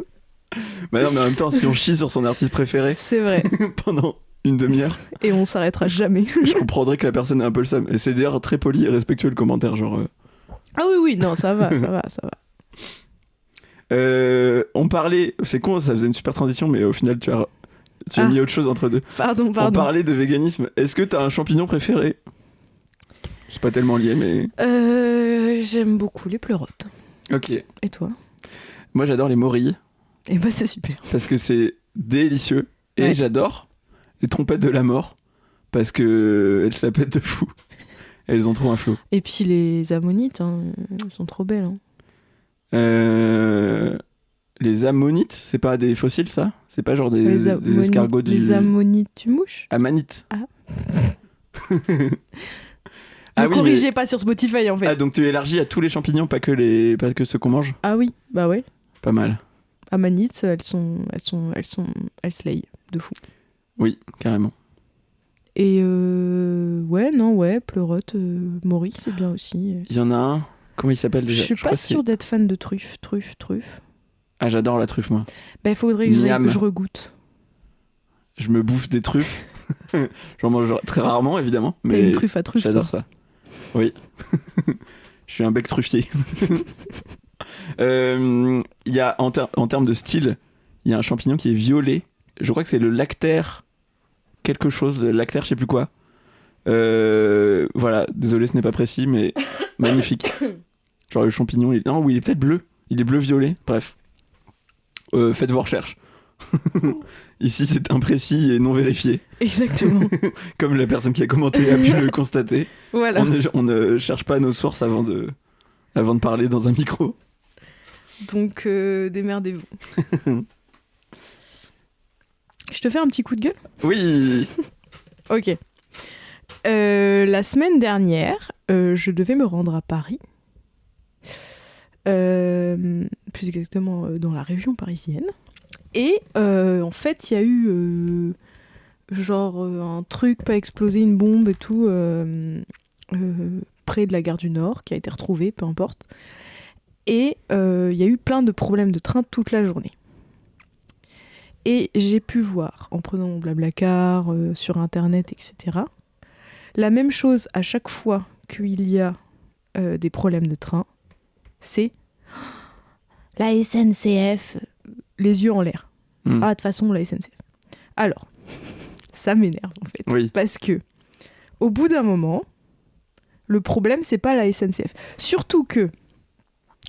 Bah non, mais en même temps, si on chie sur son artiste préféré C'est vrai. pendant une demi-heure, Et on s'arrêtera jamais. je comprendrais que la personne ait un peu le seum. Et c'est d'ailleurs très poli et respectueux le commentaire, genre. Ah oui, oui, non, ça va. On parlait, c'est con, ça faisait une super transition, mais au final tu as mis autre chose entre deux. Pardon. On parlait de véganisme. Est-ce que t'as un champignon préféré? C'est pas tellement lié, mais. J'aime beaucoup les pleurotes. Ok. Et toi? Moi j'adore les morilles. Et bah c'est super. Parce que c'est délicieux. Et j'adore les trompettes de la mort. Parce que elles s'appellent de fou. Elles ont trop un flow. Et puis les ammonites, hein, elles sont trop belles. Hein. Les ammonites, c'est pas des fossiles ça? C'est pas genre des escargots du... Les ammonites du mouche? Amanites. Ah. Ah ne oui, corrigez pas sur Spotify en fait. Ah, donc tu élargis à tous les champignons, pas que ceux qu'on mange? Ah oui, bah ouais. Pas mal. Amanites, elles slay de fou. Oui, carrément. Et pleurote, Maury, c'est bien aussi. Il y en a un, comment il s'appelle déjà? Je suis pas sûre d'être fan de truffe. Ah, j'adore la truffe, moi. Bah, il faudrait que je regoute. Je me bouffe des truffes. J'en mange très rarement, évidemment. Mais t'as une truffe à truffe, j'adore toi. ça. Oui. Je suis un bec truffier. Il y a, en termes de style, il y a un champignon qui est violet. Je crois que c'est le lactaire quelque chose, le lactaire je sais plus quoi. Voilà, désolé, ce n'est pas précis, mais magnifique. Genre le champignon, il est peut-être bleu. Il est bleu-violet, bref. Faites vos recherches. Ici, c'est imprécis et non vérifié. Exactement. Comme la personne qui a commenté a pu le constater. Voilà. On ne cherche pas nos sources avant de parler dans un micro. Donc, démerdez-vous. Je te fais un petit coup de gueule? Oui. Ok. La semaine dernière, je devais me rendre à Paris. Plus exactement dans la région parisienne. Et en fait, il y a eu un truc, pas explosé, une bombe et tout, près de la gare du Nord, qui a été retrouvée, peu importe. Et il y a eu plein de problèmes de train toute la journée. Et j'ai pu voir, en prenant mon Blablacar, sur Internet, etc., la même chose à chaque fois qu'il y a des problèmes de train, c'est la SNCF, les yeux en l'air. Ah, de toute façon, la SNCF. Alors, ça m'énerve en fait. Oui. Parce que, au bout d'un moment, le problème, c'est pas la SNCF. Surtout que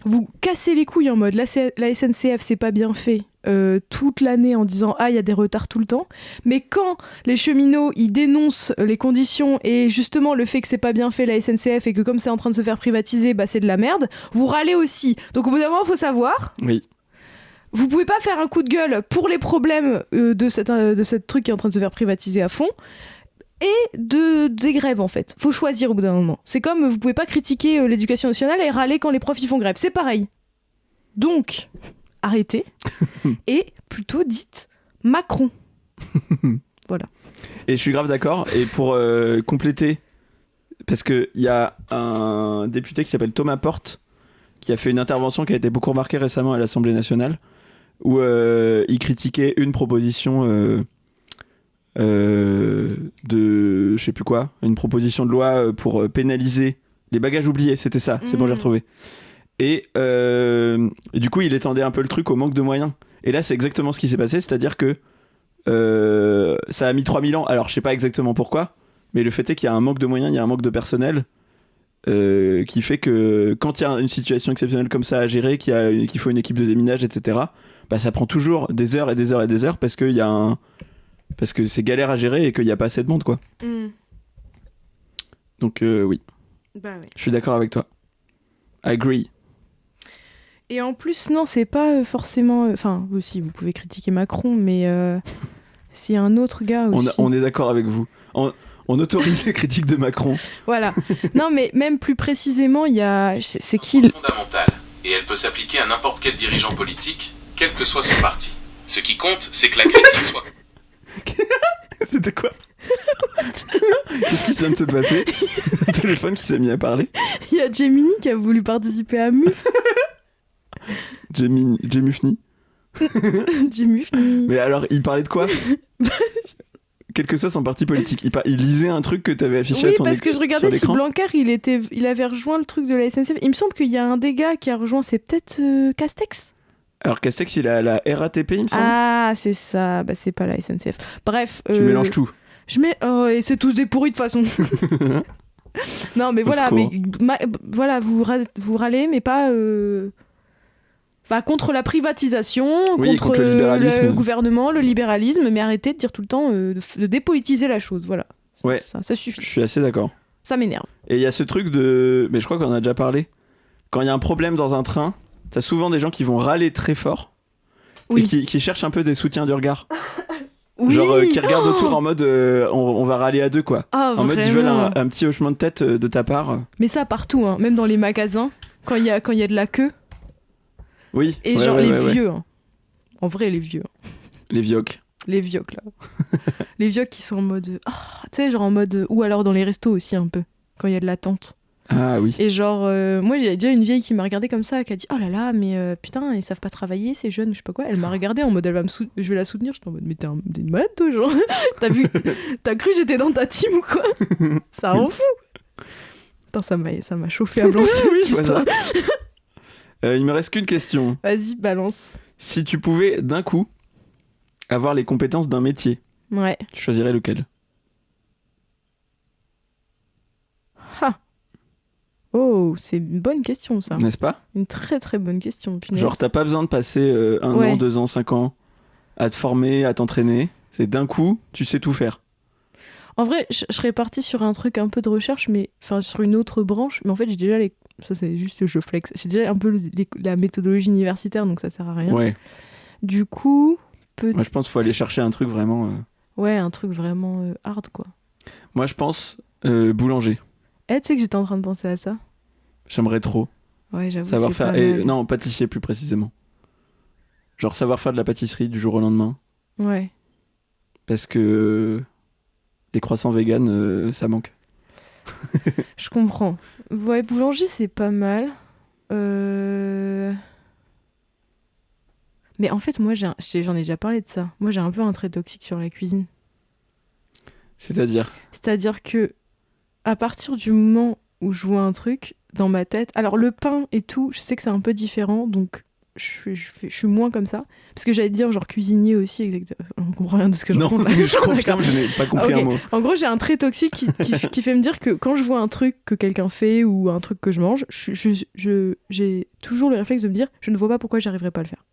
vous cassez les couilles en mode la SNCF, c'est pas bien fait. toute l'année en disant il y a des retards tout le temps, mais quand les cheminots ils dénoncent les conditions et justement le fait que c'est pas bien fait la SNCF et que comme c'est en train de se faire privatiser, c'est de la merde, vous râlez aussi. Donc au bout d'un moment, il faut savoir. Oui. Vous pouvez pas faire un coup de gueule pour les problèmes de cette truc qui est en train de se faire privatiser à fond et des grèves en fait. Faut choisir au bout d'un moment. C'est comme vous pouvez pas critiquer l'éducation nationale et râler quand les profs ils font grève. C'est pareil. Donc, arrêtez et plutôt dites Macron. Voilà. Et je suis grave d'accord. Et pour compléter, parce qu'il y a un député qui s'appelle Thomas Porte qui a fait une intervention qui a été beaucoup remarquée récemment à l'Assemblée nationale où il critiquait une proposition de je sais plus quoi, une proposition de loi pour pénaliser les bagages oubliés, c'était ça, c'est bon, j'ai retrouvé. Et du coup il étendait un peu le truc au manque de moyens, et là c'est exactement ce qui s'est passé, c'est-à-dire que ça a mis 3000 ans, alors je sais pas exactement pourquoi, mais le fait est qu'il y a un manque de moyens, il y a un manque de personnel qui fait que quand il y a une situation exceptionnelle comme ça à gérer, qu'il faut une équipe de déminage, etc., ça prend toujours des heures et des heures et des heures parce que c'est galère à gérer et qu'il n'y a pas assez de monde, quoi. Donc oui. Bah oui. Je suis d'accord avec toi. I agree. Et en plus, non, c'est pas forcément... Enfin, aussi, vous pouvez critiquer Macron, mais c'est un autre gars aussi. On est d'accord avec vous. On autorise les critiques de Macron. Voilà. Non, mais même plus précisément, il y a... C'est qui fondamentale, et elle peut s'appliquer à n'importe quel dirigeant politique, quel que soit son parti. Ce qui compte, c'est que la critique soit... C'était quoi? Qu'est-ce qui vient de se passer? Un téléphone qui s'est mis à parler. Il y a Gemini qui a voulu participer à MUF. Gemufni. Gemufni. Mais alors, il parlait de quoi? Quel que soit son parti politique. Il lisait un truc que t'avais affiché à ton écran. Oui, parce que je regardais si Blanquer, il avait rejoint le truc de la SNCF. Il me semble qu'il y a un des gars qui a rejoint, c'est peut-être Castex. Alors Castex, il a la RATP, il me semble. Ah, c'est ça. C'est pas la SNCF. Bref. Tu mélanges tout. Et c'est tous des pourris de toute façon. Non, mais voilà. Voilà, vous râlez, mais pas... Enfin, contre la privatisation, contre le gouvernement, le libéralisme, mais arrêtez de dire tout le temps de dépolitiser la chose, voilà. Ouais, ça suffit. Je suis assez d'accord. Ça m'énerve. Et il y a ce truc de... Mais je crois qu'on en a déjà parlé. Quand il y a un problème dans un train, t'as souvent des gens qui vont râler très fort et qui cherchent un peu des soutiens du regard. Oui. Genre qui regardent autour en mode on va râler à deux, quoi. En mode ils veulent un petit hochement de tête de ta part. Mais ça partout, hein. Même dans les magasins, quand il y a de la queue. Oui. Et genre les vieux. Hein. En vrai, les vieux. Les vioques. Les vioques, là. Les vioques qui sont en mode... tu sais, genre en mode... Ou alors dans les restos aussi, un peu. Quand il y a de l'attente. Ah oui. Et genre... moi, j'ai déjà une vieille qui m'a regardé comme ça, qui a dit « Oh là là, mais putain, ils savent pas travailler, ces jeunes, je sais pas quoi. » Elle m'a regardé en mode « Je vais la soutenir. » J'étais en mode « Mais t'es une malade, toi, genre. T'as cru que j'étais dans ta team ou quoi? Ça rend fou. » Putain, ça m'a chauffé à blanc, cette histoire. Il me reste qu'une question. Vas-y, balance. Si tu pouvais d'un coup avoir les compétences d'un métier, tu choisirais lequel? Oh, c'est une bonne question, ça. N'est-ce pas? Une très très bonne question. Punaise. Genre, t'as pas besoin de passer 1 an, 2 ans, 5 ans à te former, à t'entraîner. C'est d'un coup, tu sais tout faire. En vrai, je serais partie sur un truc un peu de recherche, mais enfin sur une autre branche. Mais en fait, j'ai déjà ça c'est juste je flex. J'ai déjà un peu la méthodologie universitaire, donc ça sert à rien. Ouais. Du coup, moi je pense qu'il faut aller chercher un truc vraiment. Ouais, un truc vraiment hard, quoi. Moi je pense boulanger. Tu sais que j'étais en train de penser à ça. J'aimerais trop. Ouais, j'avoue. Savoir c'est faire. Pas mal. Non, pâtissier plus précisément. Genre savoir faire de la pâtisserie du jour au lendemain. Ouais. Parce que les croissants vegan, ça manque. Je comprends. Ouais, boulanger, c'est pas mal. Mais en fait, moi, j'en ai déjà parlé de ça. Moi, j'ai un peu un trait toxique sur la cuisine. C'est-à-dire que à partir du moment où je vois un truc dans ma tête... Alors, le pain et tout, je sais que c'est un peu différent, donc je suis moins comme ça. Parce que j'allais te dire, genre, cuisinier aussi, exactement. On comprend rien de ce que je raconte là. Non, je confirme, je n'ai pas compris un mot. En gros, j'ai un trait toxique qui fait me dire que quand je vois un truc que quelqu'un fait ou un truc que je mange, j'ai toujours le réflexe de me dire, je ne vois pas pourquoi j'arriverai pas à le faire.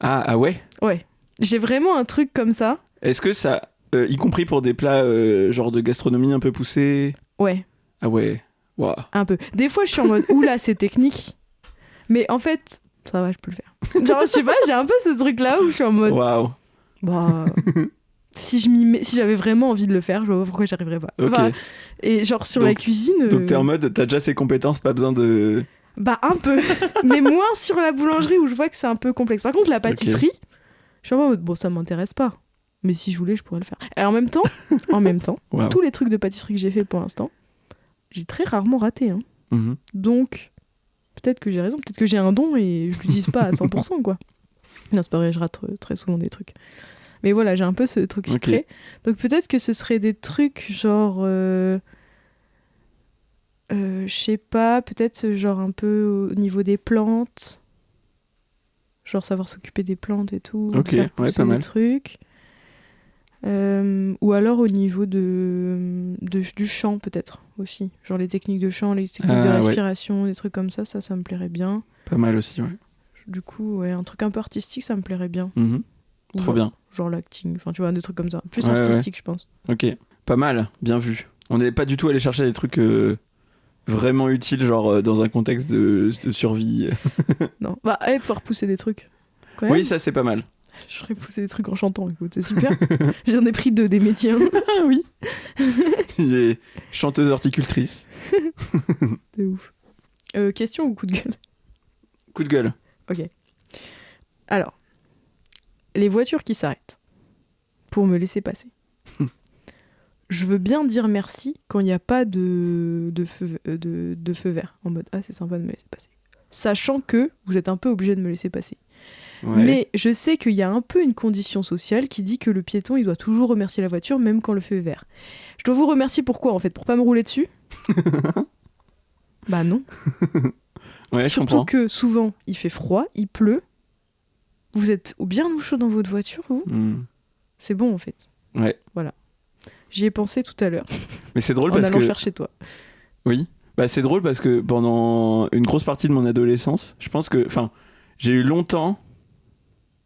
Ah ouais. Ouais. J'ai vraiment un truc comme ça. Est-ce que ça, y compris pour des plats genre de gastronomie un peu poussés? Ouais, Ah ouais. Waouh. un peu. Des fois, je suis en mode, oula, c'est technique. Mais en fait, ça va, je peux le faire. Genre, je sais pas, j'ai un peu ce truc-là où je suis en mode, Waouh. bah, si j'avais vraiment envie de le faire, je vois pas pourquoi j'y arriverais pas. Ok. Enfin, et genre, sur la Donc- cuisine... Donc t'es en mode, t'as déjà ces compétences, pas besoin de... Bah, un peu. Mais moins sur la boulangerie où je vois que c'est un peu complexe. Par contre, la pâtisserie, je suis en mode, bon, ça m'intéresse pas. Mais si je voulais, je pourrais le faire. Et en même temps, Waouh. tous les trucs de pâtisserie que j'ai fait pour l'instant, j'ai très rarement raté. Hein. Mhm. Donc, peut-être que j'ai raison, peut-être que j'ai un don et je l'utilise pas à 100%, quoi. Non, c'est pas vrai, je rate très souvent des trucs. Mais voilà, j'ai un peu ce truc secret. Donc peut-être que ce serait des trucs genre... je sais pas, peut-être genre un peu au niveau des plantes. Genre savoir s'occuper des plantes et tout. Ok, faire ouais, pousser pas des mal. trucs. Ou alors au niveau du chant peut-être aussi. Genre les techniques de chant, les techniques de Ouais. respiration, des trucs comme ça me plairait bien. Pas mal aussi, ouais. Du coup, ouais, un truc un peu artistique, ça me plairait bien. Mhm. Ou Trop genre- bien. Genre l'acting, enfin tu vois, des trucs comme ça. Plus Ouais, artistique, je pense. Ok. Pas mal, bien vu. On n'est pas du tout allé chercher des trucs vraiment utiles, genre dans un contexte de survie. Non, bah, pouvoir pousser des trucs. Quand même. Oui, ça c'est pas mal. Je ferais pousser des trucs en chantant, écoute, c'est super. J'en ai pris 2 des métiers. Hein. Ah oui. Il est chanteuse horticultrice. C'est ouf. Question ou coup de gueule? Coup de gueule. Ok. Alors, les voitures qui s'arrêtent pour me laisser passer. Je veux bien dire merci quand il n'y a pas de feu vert. En mode, ah, c'est sympa de me laisser passer. Sachant que vous êtes un peu obligé de me laisser passer. Ouais. Mais je sais qu'il y a un peu une condition sociale qui dit que le piéton, il doit toujours remercier la voiture, même quand le feu est vert. Je dois vous remercier pourquoi, en fait? Pour pas me rouler dessus? Bah non. Ouais, je Surtout comprends. que souvent, il fait froid, il pleut. Vous êtes bien au chaud dans votre voiture, vous? Hmm. C'est bon, en fait. Ouais. J'y ai pensé tout à l'heure, Mais c'est drôle en parce allant que... chercher toi. Oui. Bah, c'est drôle parce que pendant une grosse partie de mon adolescence, je pense que... Enfin, j'ai eu longtemps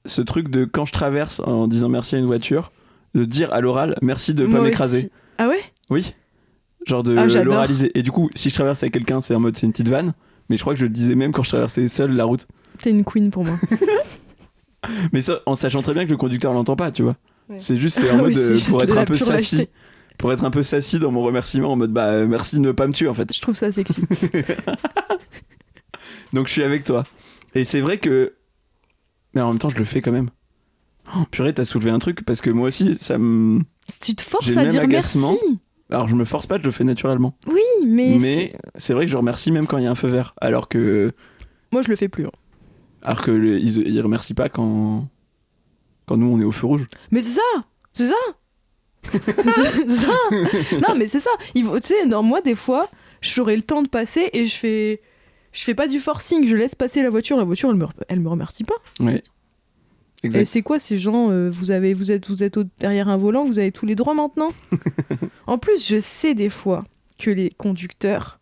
ce truc de quand je traverse en disant merci à une voiture, de dire à l'oral merci de pas Moi m'écraser. aussi. Ah ouais? Oui. Genre de Ah, j'adore. l'oraliser. Et du coup, si je traverse avec quelqu'un, c'est en mode c'est une petite vanne. Mais je crois que je le disais même quand je traversais seul la route. T'es une queen pour moi. Mais ça, en sachant très bien que le conducteur l'entend pas, tu vois. Ouais. C'est juste, c'est en Oui, mode c'est juste pour de être la un peu pure sassy. lâcheté. Pour être un peu sassy dans mon remerciement, en mode bah merci de ne pas me tuer en fait. Je trouve ça sexy. Donc je suis avec toi. Et c'est vrai que. Mais en même temps, je le fais quand même. Oh, purée, t'as soulevé un truc parce que moi aussi, ça me. Tu te forces J'ai le à même dire agacement. merci. Alors je me force pas, je le fais naturellement. Oui, mais, Mais c'est vrai que je remercie même quand il y a un feu vert. Alors que. moi je le fais plus. Hein. Alors que ils remercient pas quand. Quand nous on est au feu rouge. Mais c'est ça. C'est ça. C'est ça. Non, mais c'est ça. Tu sais, non, moi des fois, j'aurai le temps de passer et je fais pas du forcing. Je laisse passer la voiture. La voiture, elle me remercie pas. Ouais. Et Exact. c'est quoi ces gens vous êtes derrière un volant, vous avez tous les droits maintenant. En plus, je sais des fois que les conducteurs,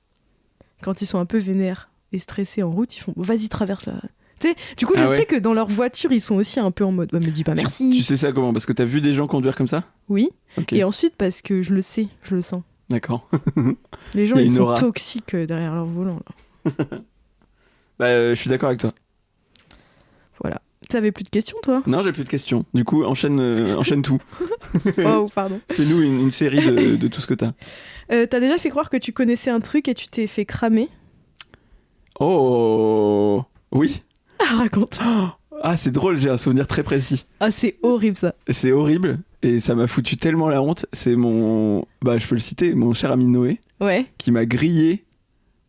quand ils sont un peu vénères et stressés en route, ils font vas-y traverse là. Tu sais, du coup, je Ah ouais. sais que dans leur voiture, ils sont aussi un peu en mode me dis pas merci. Tu sais ça comment? Parce que t'as vu des gens conduire comme ça? Oui. Ok. Et ensuite parce que je le sais, je le sens. D'accord. Les gens Il y a ils une sont aura. toxiques derrière leur volant. Là. Bah, je suis d'accord avec toi. Voilà. T'avais plus de questions toi? Non, j'ai plus de questions. Du coup, enchaîne tout. Oh pardon. Fais-nous une série de tout ce que t'as. T'as déjà fait croire que tu connaissais un truc et tu t'es fait cramer? Oh oui. Ah raconte. Ah, c'est drôle, j'ai un souvenir très précis. Ah c'est horrible ça. C'est horrible et ça m'a foutu tellement la honte. C'est mon... Bah, je peux le citer, mon cher ami Noé, Ouais. qui m'a grillé.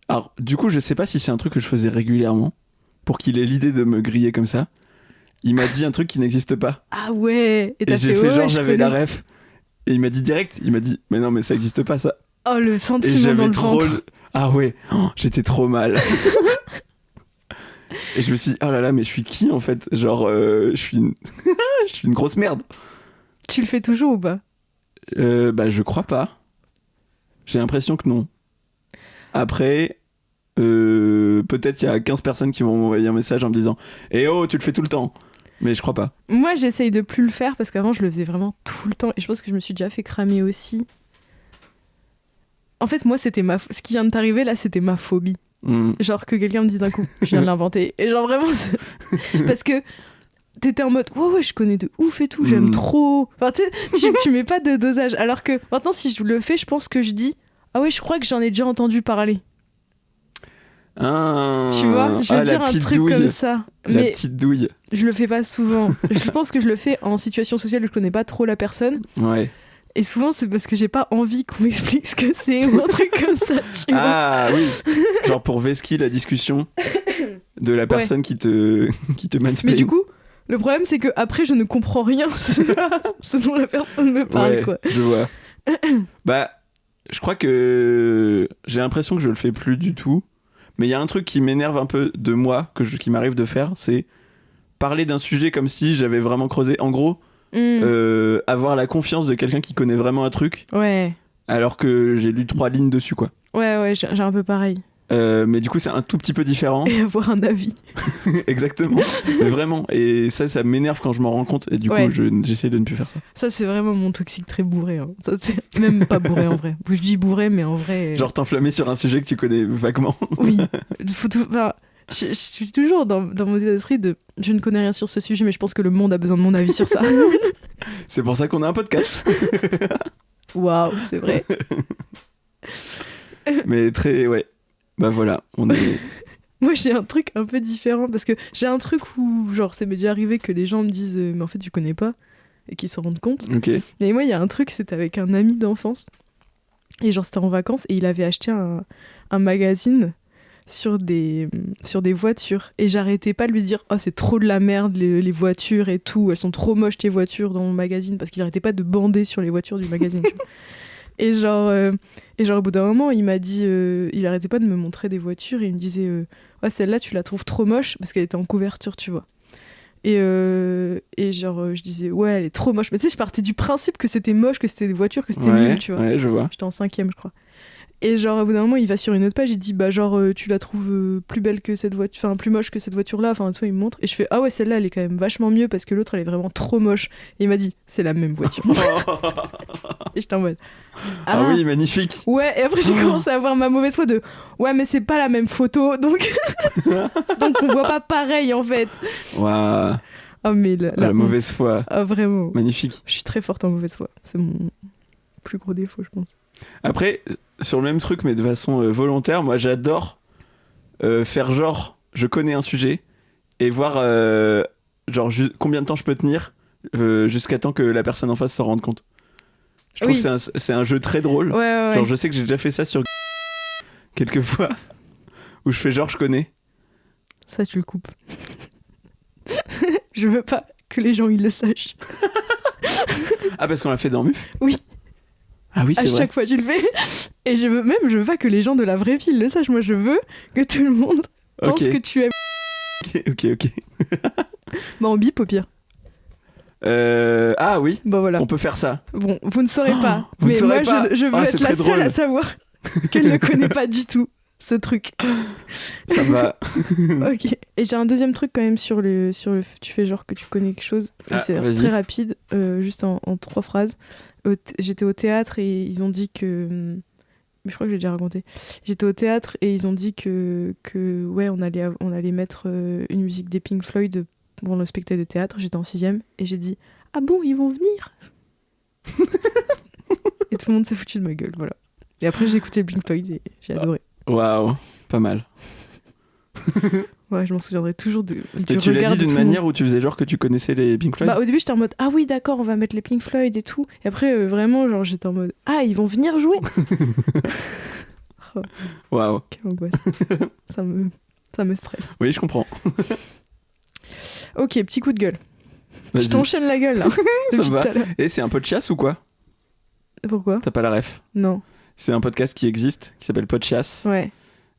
Alors, du coup, je sais pas si c'est un truc que je faisais régulièrement, pour qu'il ait l'idée de me griller comme ça. Il m'a dit un truc qui n'existe pas. Ah ouais. Et Et t'as j'ai fait, fait ouais, genre, je j'avais la connais. ref. Et il m'a dit direct, il m'a dit, mais non, mais ça existe pas ça. Oh le Et sentiment dans j'avais le trop... ventre. Ah ouais, oh, j'étais trop mal. Et je me suis dit, oh là là, mais je suis qui en fait? Genre, je suis une... je suis une grosse merde. Tu le fais toujours ou pas? Bah, je crois pas. J'ai l'impression que non. Après, peut-être il y a 15 personnes qui vont m'envoyer un message en me disant, eh oh, tu le fais tout le temps. Mais je crois pas. Moi, j'essaye de plus le faire parce qu'avant, je le faisais vraiment tout le temps. Et je pense que je me suis déjà fait cramer aussi. En fait, moi, c'était ce qui vient de t'arriver là, c'était ma phobie. Genre que quelqu'un me dise d'un coup, je viens de l'inventer. Et genre vraiment, parce que t'étais en mode, ouais, je connais de ouf et tout, j'aime trop. Enfin, tu mets pas de dosage. Alors que maintenant, si je le fais, je pense que je dis, ah ouais, je crois que j'en ai déjà entendu parler. Tu vois, je veux dire un truc douille. comme ça. La petite douille. Je le fais pas souvent. Je pense que je le fais en situation sociale où je connais pas trop la personne. Ouais. Et souvent, c'est parce que j'ai pas envie qu'on m'explique ce que c'est ou un truc comme ça, tu vois. Ah oui. Genre pour vesquiller la discussion de la personne qui te mansplain. Mais du coup, le problème, c'est que après, je ne comprends rien ce dont la personne me parle, quoi. Je vois. Bah, je crois que j'ai l'impression que je le fais plus du tout. Mais il y a un truc qui m'énerve un peu de moi, qui m'arrive de faire, c'est parler d'un sujet comme si j'avais vraiment creusé. En gros, avoir la confiance de quelqu'un qui connaît vraiment un truc. Ouais. Alors que j'ai lu 3 lignes dessus, quoi. Ouais, j'ai un peu pareil. Mais du coup, c'est un tout petit peu différent. Et avoir un avis. Exactement. Mais vraiment. Et ça m'énerve quand je m'en rends compte. Et du coup, j'essaie de ne plus faire ça. Ça, c'est vraiment mon toxique très bourré. Hein. Ça, c'est même pas bourré en vrai. Je dis bourré, mais en vrai. Genre t'enflammer sur un sujet que tu connais vaguement. Oui. Je suis toujours dans mon état d'esprit de je ne connais rien sur ce sujet, mais je pense que le monde a besoin de mon avis sur ça. C'est pour ça qu'on a un podcast. Waouh, c'est vrai. Mais ouais. Bah voilà, on est... Moi, j'ai un truc un peu différent parce que j'ai un truc où, genre, ça m'est déjà arrivé que des gens me disent mais en fait, tu connais pas et qu'ils se rendent compte. Ok. Et moi, il y a un truc, c'était avec un ami d'enfance et genre, c'était en vacances et il avait acheté un magazine sur des voitures et j'arrêtais pas de lui dire oh, c'est trop de la merde, les voitures et tout, elles sont trop moches tes voitures dans mon magazine parce qu'il arrêtait pas de bander sur les voitures du magazine. Et genre, au bout d'un moment, il m'a dit, il arrêtait pas de me montrer des voitures et il me disait, ouais, celle-là, tu la trouves trop moche parce qu'elle était en couverture, tu vois. Et genre, je disais, ouais, elle est trop moche. Mais tu sais, je partais du principe que c'était moche, que c'était des voitures, que c'était nul, tu vois. Ouais, je vois. J'étais en 5e, je crois. Et genre, au bout d'un moment, il va sur une autre page, il dit, bah, genre, tu la trouves plus belle que cette voiture, enfin, plus moche que cette voiture-là. Enfin, tu vois, il me montre. Et je fais, ah ouais, celle-là, elle est quand même vachement mieux parce que l'autre, elle est vraiment trop moche. Et il m'a dit, c'est la même voiture. Et j'étais en mode, ah oui, magnifique. Ouais, et après, j'ai commencé à avoir ma mauvaise foi de, ouais, mais c'est pas la même photo, donc on voit pas pareil, en fait. Waouh. Oh, mais la mauvaise foi. Ah, vraiment. Magnifique. Je suis très forte en mauvaise foi. C'est mon plus gros défaut, je pense. Après, sur le même truc, mais de façon volontaire, moi j'adore faire genre, je connais un sujet et voir genre combien de temps je peux tenir jusqu'à temps que la personne en face se rende compte. Je trouve que c'est un jeu très drôle. Ouais. Genre, je sais que j'ai déjà fait ça sur quelques fois où je fais genre, je connais. Ça, tu le coupes. Je veux pas que les gens ils le sachent. Ah, parce qu'on l'a fait dans MUF ? Oui. Ah oui, c'est vrai. À chaque fois, tu le fais. Et je veux pas que les gens de la vraie vie le sachent. Moi, je veux que tout le monde pense que tu aimes. Ok. Bah, en bip au pire. Ah oui. Bah voilà. On peut faire ça. Bon, vous ne saurez pas. Vous mais ne saurez moi, pas. je veux être la seule à savoir qu'elle ne connaît pas du tout ce truc. Ça va. Ok. Et j'ai un deuxième truc quand même sur le tu fais genre que tu connais quelque chose. C'est vas-y. très rapide, juste en 3 phrases. J'étais au théâtre et ils ont dit que... Mais je crois que j'ai déjà raconté. J'étais au théâtre et ils ont dit que ouais, on allait mettre une musique des Pink Floyd pour le spectacle de théâtre. J'étais en 6e et j'ai dit ah bon, ils vont venir. Et tout le monde s'est foutu de ma gueule, voilà. Et après j'ai écouté Pink Floyd et j'ai adoré. Waouh, pas mal. Ouais, je m'en souviendrai toujours du et tu l'as regard dit de d'une tout le manière monde. où tu faisais genre que tu connaissais les Pink Floyd. Bah au début j'étais en mode ah oui d'accord, on va mettre les Pink Floyd et tout. Et après vraiment genre j'étais en mode ah ils vont venir jouer. Oh, Waouh. quelle angoisse. ça me stresse. Oui, je comprends. Ok, petit coup de gueule. Vas-y. Je t'enchaîne la gueule là. Ça Depuis va. tout à l'heure. Et c'est un Podchass ou quoi ? Pourquoi ? T'as pas la ref ? Non. C'est un podcast qui existe, qui s'appelle Podchass, Ouais.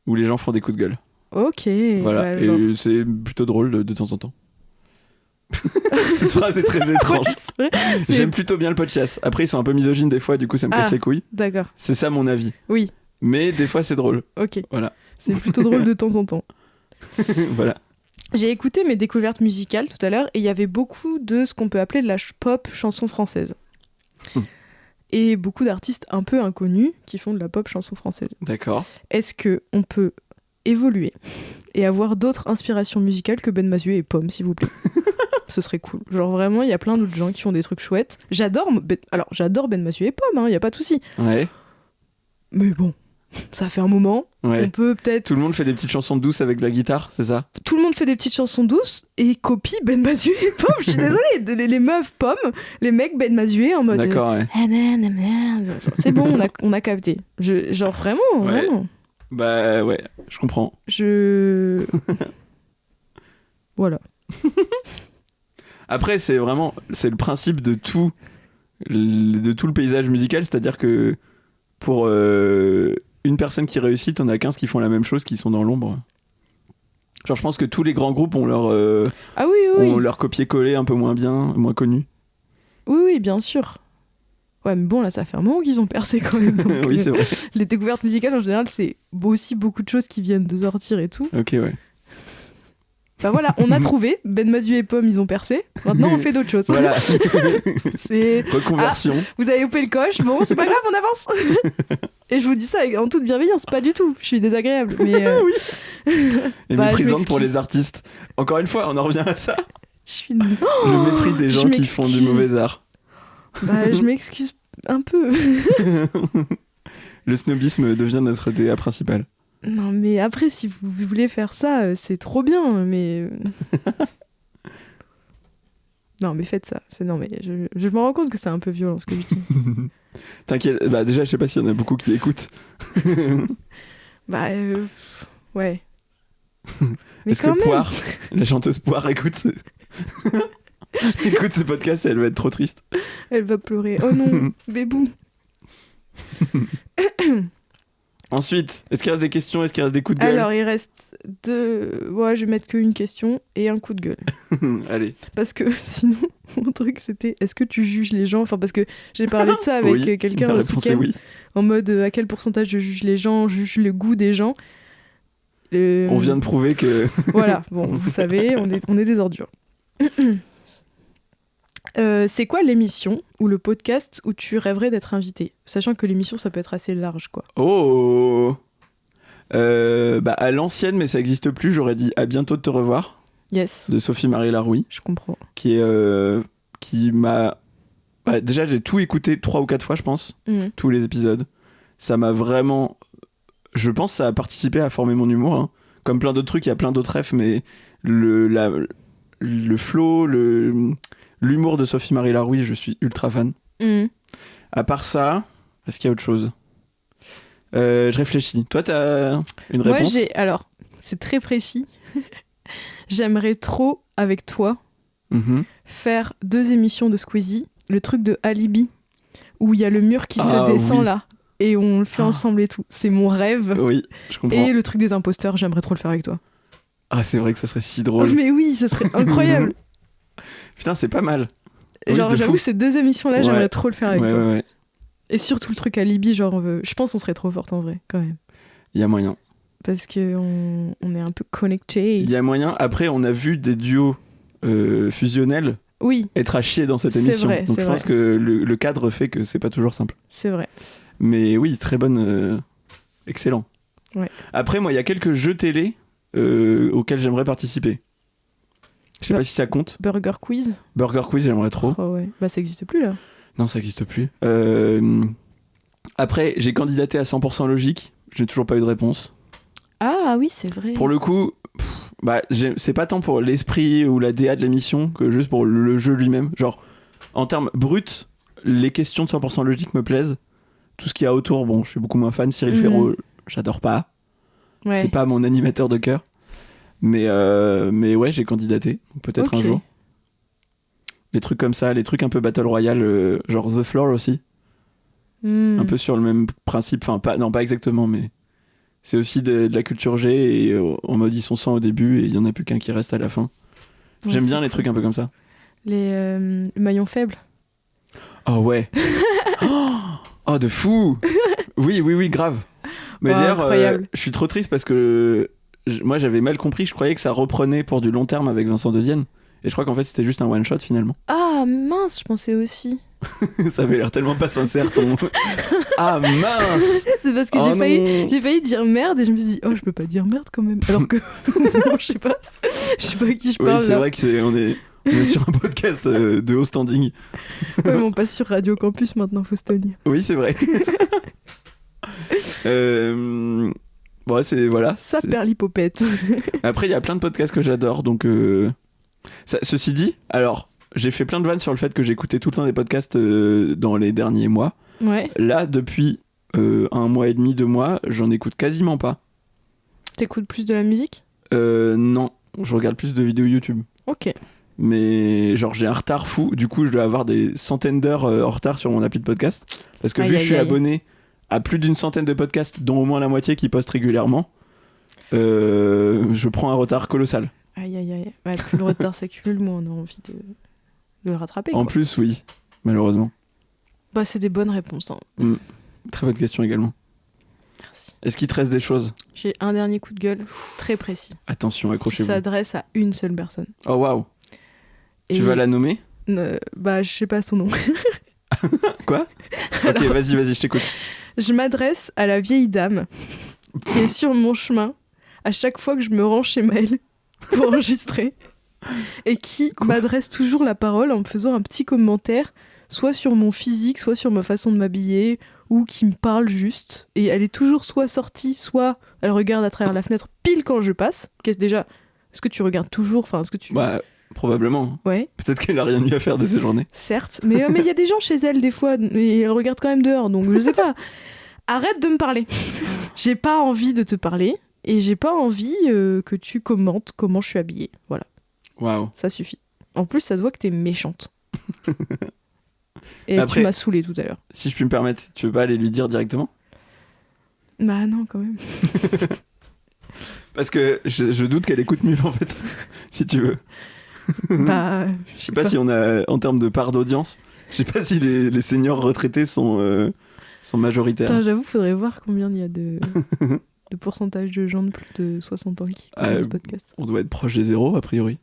où les gens font des coups de gueule. Ok. Voilà, Bah, et genre... c'est plutôt drôle de temps en temps. Cette phrase est très étrange. Ouais, c'est vrai. J'aime plutôt bien le Podchass. Après, ils sont un peu misogynes des fois, du coup, ça me casse les couilles. D'accord. C'est ça mon avis. Oui. Mais des fois, c'est drôle. Ok. Voilà. C'est plutôt drôle de temps en temps. Voilà. J'ai écouté mes découvertes musicales tout à l'heure et il y avait beaucoup de ce qu'on peut appeler de la pop chanson française. Et beaucoup d'artistes un peu inconnus qui font de la pop chanson française. D'accord. Est-ce qu'on peut évoluer et avoir d'autres inspirations musicales que Ben Mazué et Pomme, s'il vous plaît? Ce serait cool. Genre vraiment, il y a plein d'autres gens qui font des trucs chouettes. J'adore Ben Mazué et Pomme, il n'y a pas de souci. Ouais. Mais bon, ça fait un moment. Ouais. On peut peut-être... Tout le monde fait des petites chansons douces avec de la guitare, c'est ça? Tout le monde fait des petites chansons douces et copie Ben Mazué et Pomme. Je suis désolée. Les meufs Pomme, les mecs Ben Mazué en mode... D'accord, ouais. Genre, c'est bon, on a capté. Genre vraiment, Ouais. vraiment. Bah ouais, je comprends. Voilà. Après, c'est le principe de tout le paysage musical, c'est-à-dire que pour une personne qui réussit, t'en as 15 qui font la même chose, qui sont dans l'ombre. Genre, je pense que tous les grands groupes ont leur, Ah oui. ont leur copier-coller un peu moins bien, moins connu. Oui, bien sûr. Ouais, mais bon, là, ça fait un moment qu'ils ont percé quand même. Donc, Oui, c'est vrai. les découvertes musicales, en général, c'est aussi beaucoup de choses qui viennent de sortir et tout. Ok, ouais. Bah voilà, on a trouvé. Ben Mazué et Pomme, ils ont percé. Maintenant, on fait d'autres choses. Voilà. C'est... Reconversion. Vous avez loupé le coche. Bon, c'est pas grave, on avance. Et je vous dis ça en toute bienveillance, pas du tout. Je suis désagréable. Mais Oui. Et bah, méprisante je pour m'excuse. les artistes. Encore une fois, on en revient à ça. Je suis... Le mépris des je gens qui font du m'excuse. mauvais art. Bah, je m'excuse un peu. Le snobisme devient notre DA principal. Non, mais après, si vous voulez faire ça, c'est trop bien, mais... Non, mais faites ça. Non, mais je me rends compte que c'est un peu violent, ce que je dis. T'inquiète, bah déjà, je sais pas s'il y en a beaucoup qui écoutent. Bah, ouais. Mais Est-ce quand que même... Poire, la chanteuse Poire, écoute ce podcast, elle va être trop triste. Elle va pleurer. Oh non, bébou. Ensuite, est-ce qu'il reste des questions? Est-ce qu'il reste des coups de gueule? Alors, il reste 2... Ouais, je vais mettre qu'une question et un coup de gueule. Allez. Parce que sinon, mon truc, c'était est-ce que tu juges les gens? Enfin, parce que j'ai parlé de ça avec Oui, quelqu'un la ce réponse est week-end, oui. en mode à quel pourcentage je juge les gens, je juge le goût des gens. On vient de prouver que... Voilà, bon, vous savez, on est des ordures. C'est quoi l'émission ou le podcast où tu rêverais d'être invité? Sachant que l'émission, ça peut être assez large, quoi. Oh bah à l'ancienne, mais ça existe plus, j'aurais dit à bientôt de te revoir, Yes, de Sophie-Marie Larouille, je comprends. qui m'a... Bah, déjà, j'ai tout écouté 3 ou 4 fois, je pense, Mhm. tous les épisodes. Ça m'a vraiment... Je pense que ça a participé à former mon humour, hein. Comme plein d'autres trucs, il y a plein d'autres refs, mais le flow, l'humour de Sophie-Marie Larouille, je suis ultra fan. Mhm. À part ça, est-ce qu'il y a autre chose? Je réfléchis. Toi, t'as une Moi, réponse? Alors, c'est très précis. J'aimerais trop, avec toi, Mhm. faire 2 émissions de Squeezie. Le truc de Alibi, où il y a le mur qui Ah, se descend oui. là. Et on le fait ensemble et tout. C'est mon rêve. Oui, je comprends. Et le truc des imposteurs, j'aimerais trop le faire avec toi. Ah, c'est vrai que ça serait si drôle. Mais oui, ce serait incroyable. Putain, c'est pas mal. Oui, Genre, de j'avoue, fou. ces 2 émissions-là, Ouais. j'aimerais trop le faire avec Ouais, toi. ouais. Et surtout le truc Alibi, genre, je pense qu'on serait trop forte en vrai, quand même. Il y a moyen. Parce qu'on est un peu connectés. Il y a moyen. Après, on a vu des duos fusionnels Oui, être à chier dans cette C'est émission. vrai, Donc c'est je pense vrai. que le cadre fait que c'est pas toujours simple. c'est vrai. Mais oui, très bonne. Excellent. Ouais. Après, moi, il y a quelques jeux télé auxquels j'aimerais participer. Je sais Bah- pas si ça compte. Burger Quiz. Burger Quiz, j'aimerais trop. Oh ouais. Bah, ça existe plus là. Non, ça n'existe plus. Après, j'ai candidaté à 100% logique. J'ai toujours pas eu de réponse. Ah oui, c'est vrai. Pour le coup, c'est pas tant pour l'esprit ou la DA de l'émission que juste pour le jeu lui-même. Genre, en termes bruts, les questions de 100% logique me plaisent. Tout ce qu'il y a autour, bon, je suis beaucoup moins fan. Cyril Ferraud, j'adore pas. Ouais. C'est pas mon animateur de cœur. Mais ouais, j'ai candidaté. Donc peut-être Ok. un jour. Les trucs comme ça, les trucs un peu Battle Royale, genre The Floor aussi. Hmm. Un peu sur le même principe. Enfin, pas exactement, mais c'est aussi de la culture G et en mode ils sont 100 au début et il y en a plus qu'un qui reste à la fin. Ouais, J'aime c'est bien les cool. trucs un peu comme ça. Les maillons faibles. Oh ouais. Oh de fou. Oui, grave. Mais Oh, d'ailleurs, incroyable. je suis trop triste parce que moi j'avais mal compris, je croyais que ça reprenait pour du long terme avec Vincent Devienne. Et je crois qu'en fait c'était juste un one shot finalement. Ah mince, je pensais aussi. Ça avait l'air tellement pas sincère ton. Ah mince. C'est parce que Oh j'ai failli dire merde et je me suis dit oh je peux pas dire merde quand même. Alors que non, je sais pas à qui je Oui, parle c'est là. vrai que on est sur un podcast de haut standing. Ouais, mais on passe sur Radio Campus maintenant, faut se tenir. Oui, c'est vrai. Bon, voilà. Ça perd l'hypopète. Après, il y a plein de podcasts que j'adore, donc. Ceci dit, alors, j'ai fait plein de vannes sur le fait que j'écoutais tout le temps des podcasts dans les derniers mois. Ouais. Là, depuis 1 mois et demi, 2 mois, j'en écoute quasiment pas. T'écoutes plus de la musique ? Non, je regarde plus de vidéos YouTube. Ok. Mais genre j'ai un retard fou, du coup je dois avoir des centaines d'heures en retard sur mon appli de podcast. Parce que vu que je suis abonné à plus d'une centaine de podcasts, dont au moins la moitié qui postent régulièrement, je prends un retard colossal. Aïe aïe aïe. Ouais, plus le retard s'accumule, moins on a envie de le rattraper. En quoi. plus, oui, malheureusement. Bah c'est des bonnes réponses. Hein. Très bonne question également. Merci. Est-ce qu'il te reste des choses ? J'ai un dernier coup de gueule très précis. Attention, Qui accrochez-vous. s'adresse à une seule personne. Oh waouh. Et Tu vas la nommer ? Bah je sais pas son nom. Quoi ? Alors, Ok, vas-y, je t'écoute. Je m'adresse à la vieille dame qui est sur mon chemin à chaque fois que je me rends chez Maël pour enregistrer et qui m'adresse toujours la parole en me faisant un petit commentaire soit sur mon physique, soit sur ma façon de m'habiller ou qui me parle juste. Et elle est toujours soit sortie, soit elle regarde à travers la fenêtre pile quand je passe. Est-ce que tu regardes toujours ? Enfin, est-ce que tu... Bah, probablement. Ouais. Peut-être qu'elle a rien de mieux à faire de ces journées. Certes, mais il y a des gens chez elle des fois, et elle regarde quand même dehors, donc je sais pas. Arrête de me parler. J'ai pas envie de te parler, et j'ai pas envie que tu commentes comment je suis habillée. Voilà, Waouh. ça suffit. En plus, ça se voit que t'es méchante. Et Après, tu m'as saoulée tout à l'heure. Si je puis me permettre, tu veux pas aller lui dire directement ? Bah non, quand même. Parce que je doute qu'elle écoute mieux en fait, si tu veux. Bah, Je sais pas si on a, en termes de part d'audience, je sais pas si les seniors retraités sont majoritaires. Putain, j'avoue, faudrait voir combien il y a de pourcentage de gens de plus de 60 ans qui écoutent ce podcast. On doit être proche des zéros, a priori.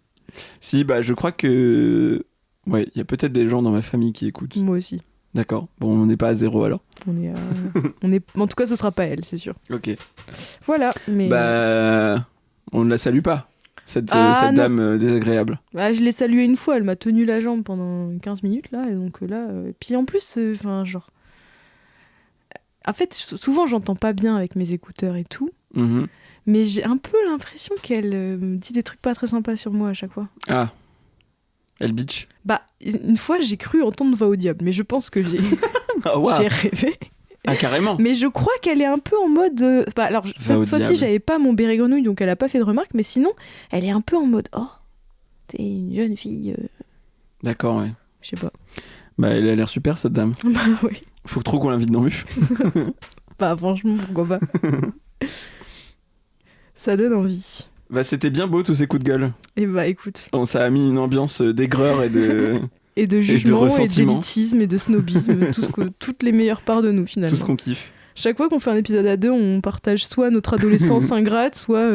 Si, bah je crois que... Ouais, il y a peut-être des gens dans ma famille qui écoutent. Moi aussi. D'accord, bon, on n'est pas à 0 alors. En tout cas, ce sera pas elle, c'est sûr. Ok. Voilà, mais... Bah... On ne la salue pas, cette dame désagréable. Bah, je l'ai saluée une fois, elle m'a tenu la jambe pendant 15 minutes, là, et donc là... Puis en plus, genre... En fait, souvent, j'entends pas bien avec mes écouteurs et tout, mais j'ai un peu l'impression qu'elle me dit des trucs pas très sympas sur moi à chaque fois. Ah. Elle bitch. Bah, une fois, j'ai cru entendre voix au diable, mais je pense que j'ai j'ai rêvé. Ah, carrément. Mais je crois qu'elle est un peu en mode... Bah, alors, cette fois-ci, j'avais pas mon béret grenouille, donc elle a pas fait de remarques, mais sinon, elle est un peu en mode « Oh, t'es une jeune fille. » D'accord, ouais. Je sais pas. Bah, elle a l'air super, cette dame. Bah oui. Faut trop qu'on l'invite dans MUF. Bah, franchement, pourquoi pas. Ça donne envie. Bah, c'était bien beau, tous ces coups de gueule. Et bah, écoute... Ça a mis une ambiance d'aigreur et de... Et de jugement, et ressentiment. d'élitisme, et de snobisme, toutes les meilleures parts de nous, finalement. Tout ce qu'on kiffe. Chaque fois qu'on fait un épisode à deux, on partage soit notre adolescence ingrate, soit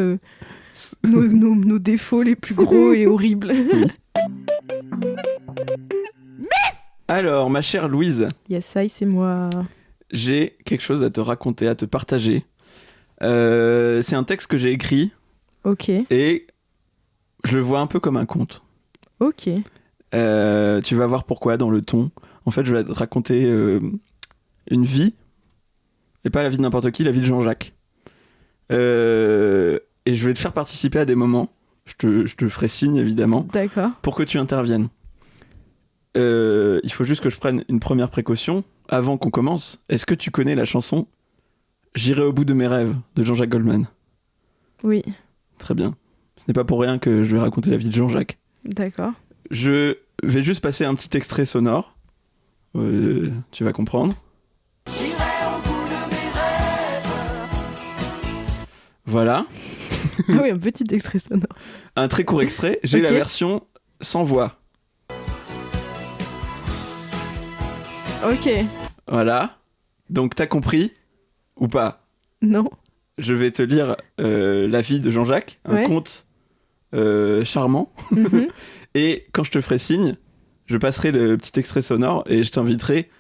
nos défauts les plus gros et horribles. Oui. Alors, ma chère Louise, Yes, ça, c'est moi. j'ai quelque chose à te raconter, à te partager. C'est un texte que j'ai écrit. Ok. Et je le vois un peu comme un conte. Ok. Tu vas voir pourquoi dans le ton. En fait, je vais te raconter une vie, et pas la vie de n'importe qui, la vie de Jean-Jacques. Et je vais te faire participer à des moments. Je te ferai signe, évidemment. D'accord. Pour que tu interviennes. Il faut juste que je prenne une première précaution. Avant qu'on commence, est-ce que tu connais la chanson « J'irai au bout de mes rêves » de Jean-Jacques Goldman ? Oui. Très bien. Ce n'est pas pour rien que je vais raconter la vie de Jean-Jacques. D'accord. Je vais juste passer un petit extrait sonore. Tu vas comprendre. J'irai au bout de mes rêves. Voilà. Ah oui, un petit extrait sonore. Un très court extrait. J'ai la version sans voix. Ok. Voilà. Donc t'as compris ou pas ? Non. je vais te lire La vie de Jean-Jacques, un Ouais. conte charmant. Mhm. Et quand je te ferai signe, je passerai le petit extrait sonore et je t'inviterai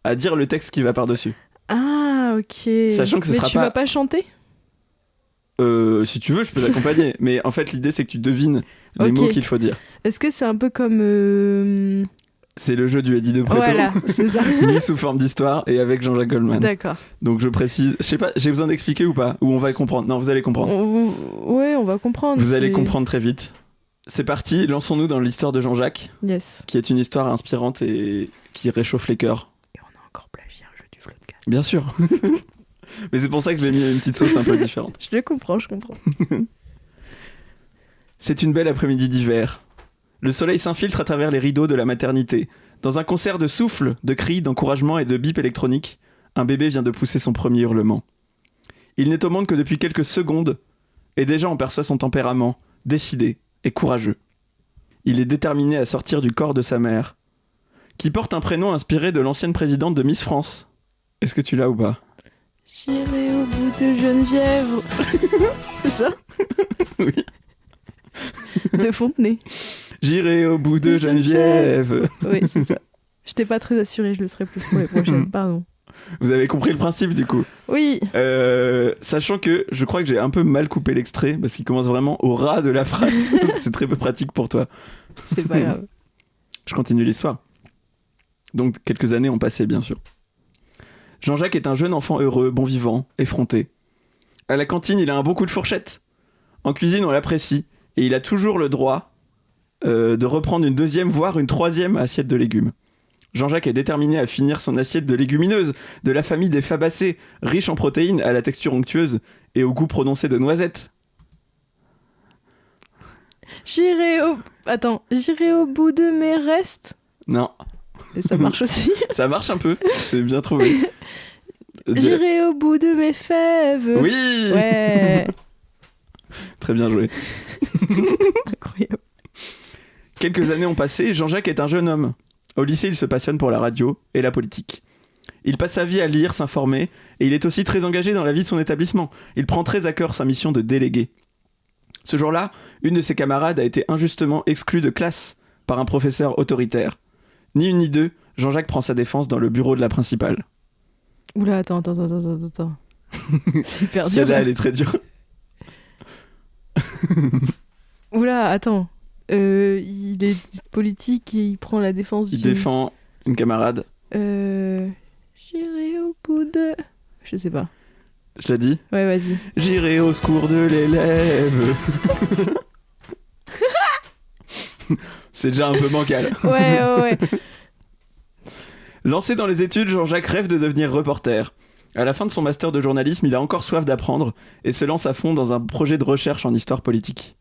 à dire le texte qui va par-dessus. Ah, ok. Sachant que ce Mais sera tu pas- vas pas chanter? Si tu veux, je peux t'accompagner. Mais en fait, l'idée, c'est que tu devines les Ok. mots qu'il faut dire. Est-ce que c'est un peu comme... C'est le jeu du Eddie de Pretto, Voilà, c'est ça. mis sous forme d'histoire et avec Jean-Jacques Goldman. D'accord. Donc je précise, je sais pas, j'ai besoin d'expliquer ou pas? Ou on va comprendre? Non, vous allez comprendre. Ouais, on va comprendre. Vous allez c'est- comprendre très vite. C'est parti, lançons-nous dans l'histoire de Jean-Jacques, Yes. qui est une histoire inspirante et qui réchauffe les cœurs. Et on a encore plagié un jeu du Floodcast. Bien sûr. Mais c'est pour ça que j'ai mis une petite sauce un peu différente. Je le comprends, je comprends. C'est une belle après-midi d'hiver. Le soleil s'infiltre à travers les rideaux de la maternité. Dans un concert de souffles, de cris, d'encouragement et de bips électroniques, un bébé vient de pousser son premier hurlement. Il n'est au monde que depuis quelques secondes, et déjà on perçoit son tempérament, décidé et courageux. Il est déterminé à sortir du corps de sa mère, qui porte un prénom inspiré de l'ancienne présidente de Miss France. Est-ce que tu l'as ou pas? J'irai au bout de Geneviève. C'est ça? Oui. De Fontenay. J'irai au bout de Geneviève. Oui, c'est ça. Je t'ai pas très assuré, je le serai plus pour les prochaines, pardon. Vous avez compris le principe du coup. Oui, Sachant que je crois que j'ai un peu mal coupé l'extrait parce qu'il commence vraiment au ras de la phrase. Donc c'est très peu pratique pour toi. c'est pas grave. Je continue l'histoire. Donc quelques années ont passé bien sûr. Jean-Jacques est un jeune enfant heureux, bon vivant, effronté. À la cantine, il a un bon coup de fourchette. En cuisine, on l'apprécie et il a toujours le droit de reprendre une deuxième, voire une troisième assiette de légumes. Jean-Jacques est déterminé à finir son assiette de légumineuses, de la famille des fabacées, riche en protéines, à la texture onctueuse et au goût prononcé de noisettes. J'irai au bout de mes restes. Non, Et ça marche aussi. ça marche un peu, c'est bien trouvé. J'irai au bout de mes fèves. Oui. Ouais. Très bien joué. Incroyable. Quelques années ont passé et Jean-Jacques est un jeune homme. Au lycée, il se passionne pour la radio et la politique. Il passe sa vie à lire, s'informer, et il est aussi très engagé dans la vie de son établissement. Il prend très à cœur sa mission de délégué. Ce jour-là, une de ses camarades a été injustement exclue de classe par un professeur autoritaire. Ni une ni deux, Jean-Jacques prend sa défense dans le bureau de la principale. Oula, attends. C'est hyper dur. Celle-là, là. elle est très dure. Oula, attends. Il est politique et il prend la défense Il du... défend une camarade. J'irai au bout de... Je sais pas. Je l'ai dit. Ouais, vas-y. J'irai au secours de l'élève. C'est déjà un peu bancal. Ouais. Lancé dans les études, Jean-Jacques rêve de devenir reporter. À la fin de son master de journalisme, il a encore soif d'apprendre et se lance à fond dans un projet de recherche en histoire politique.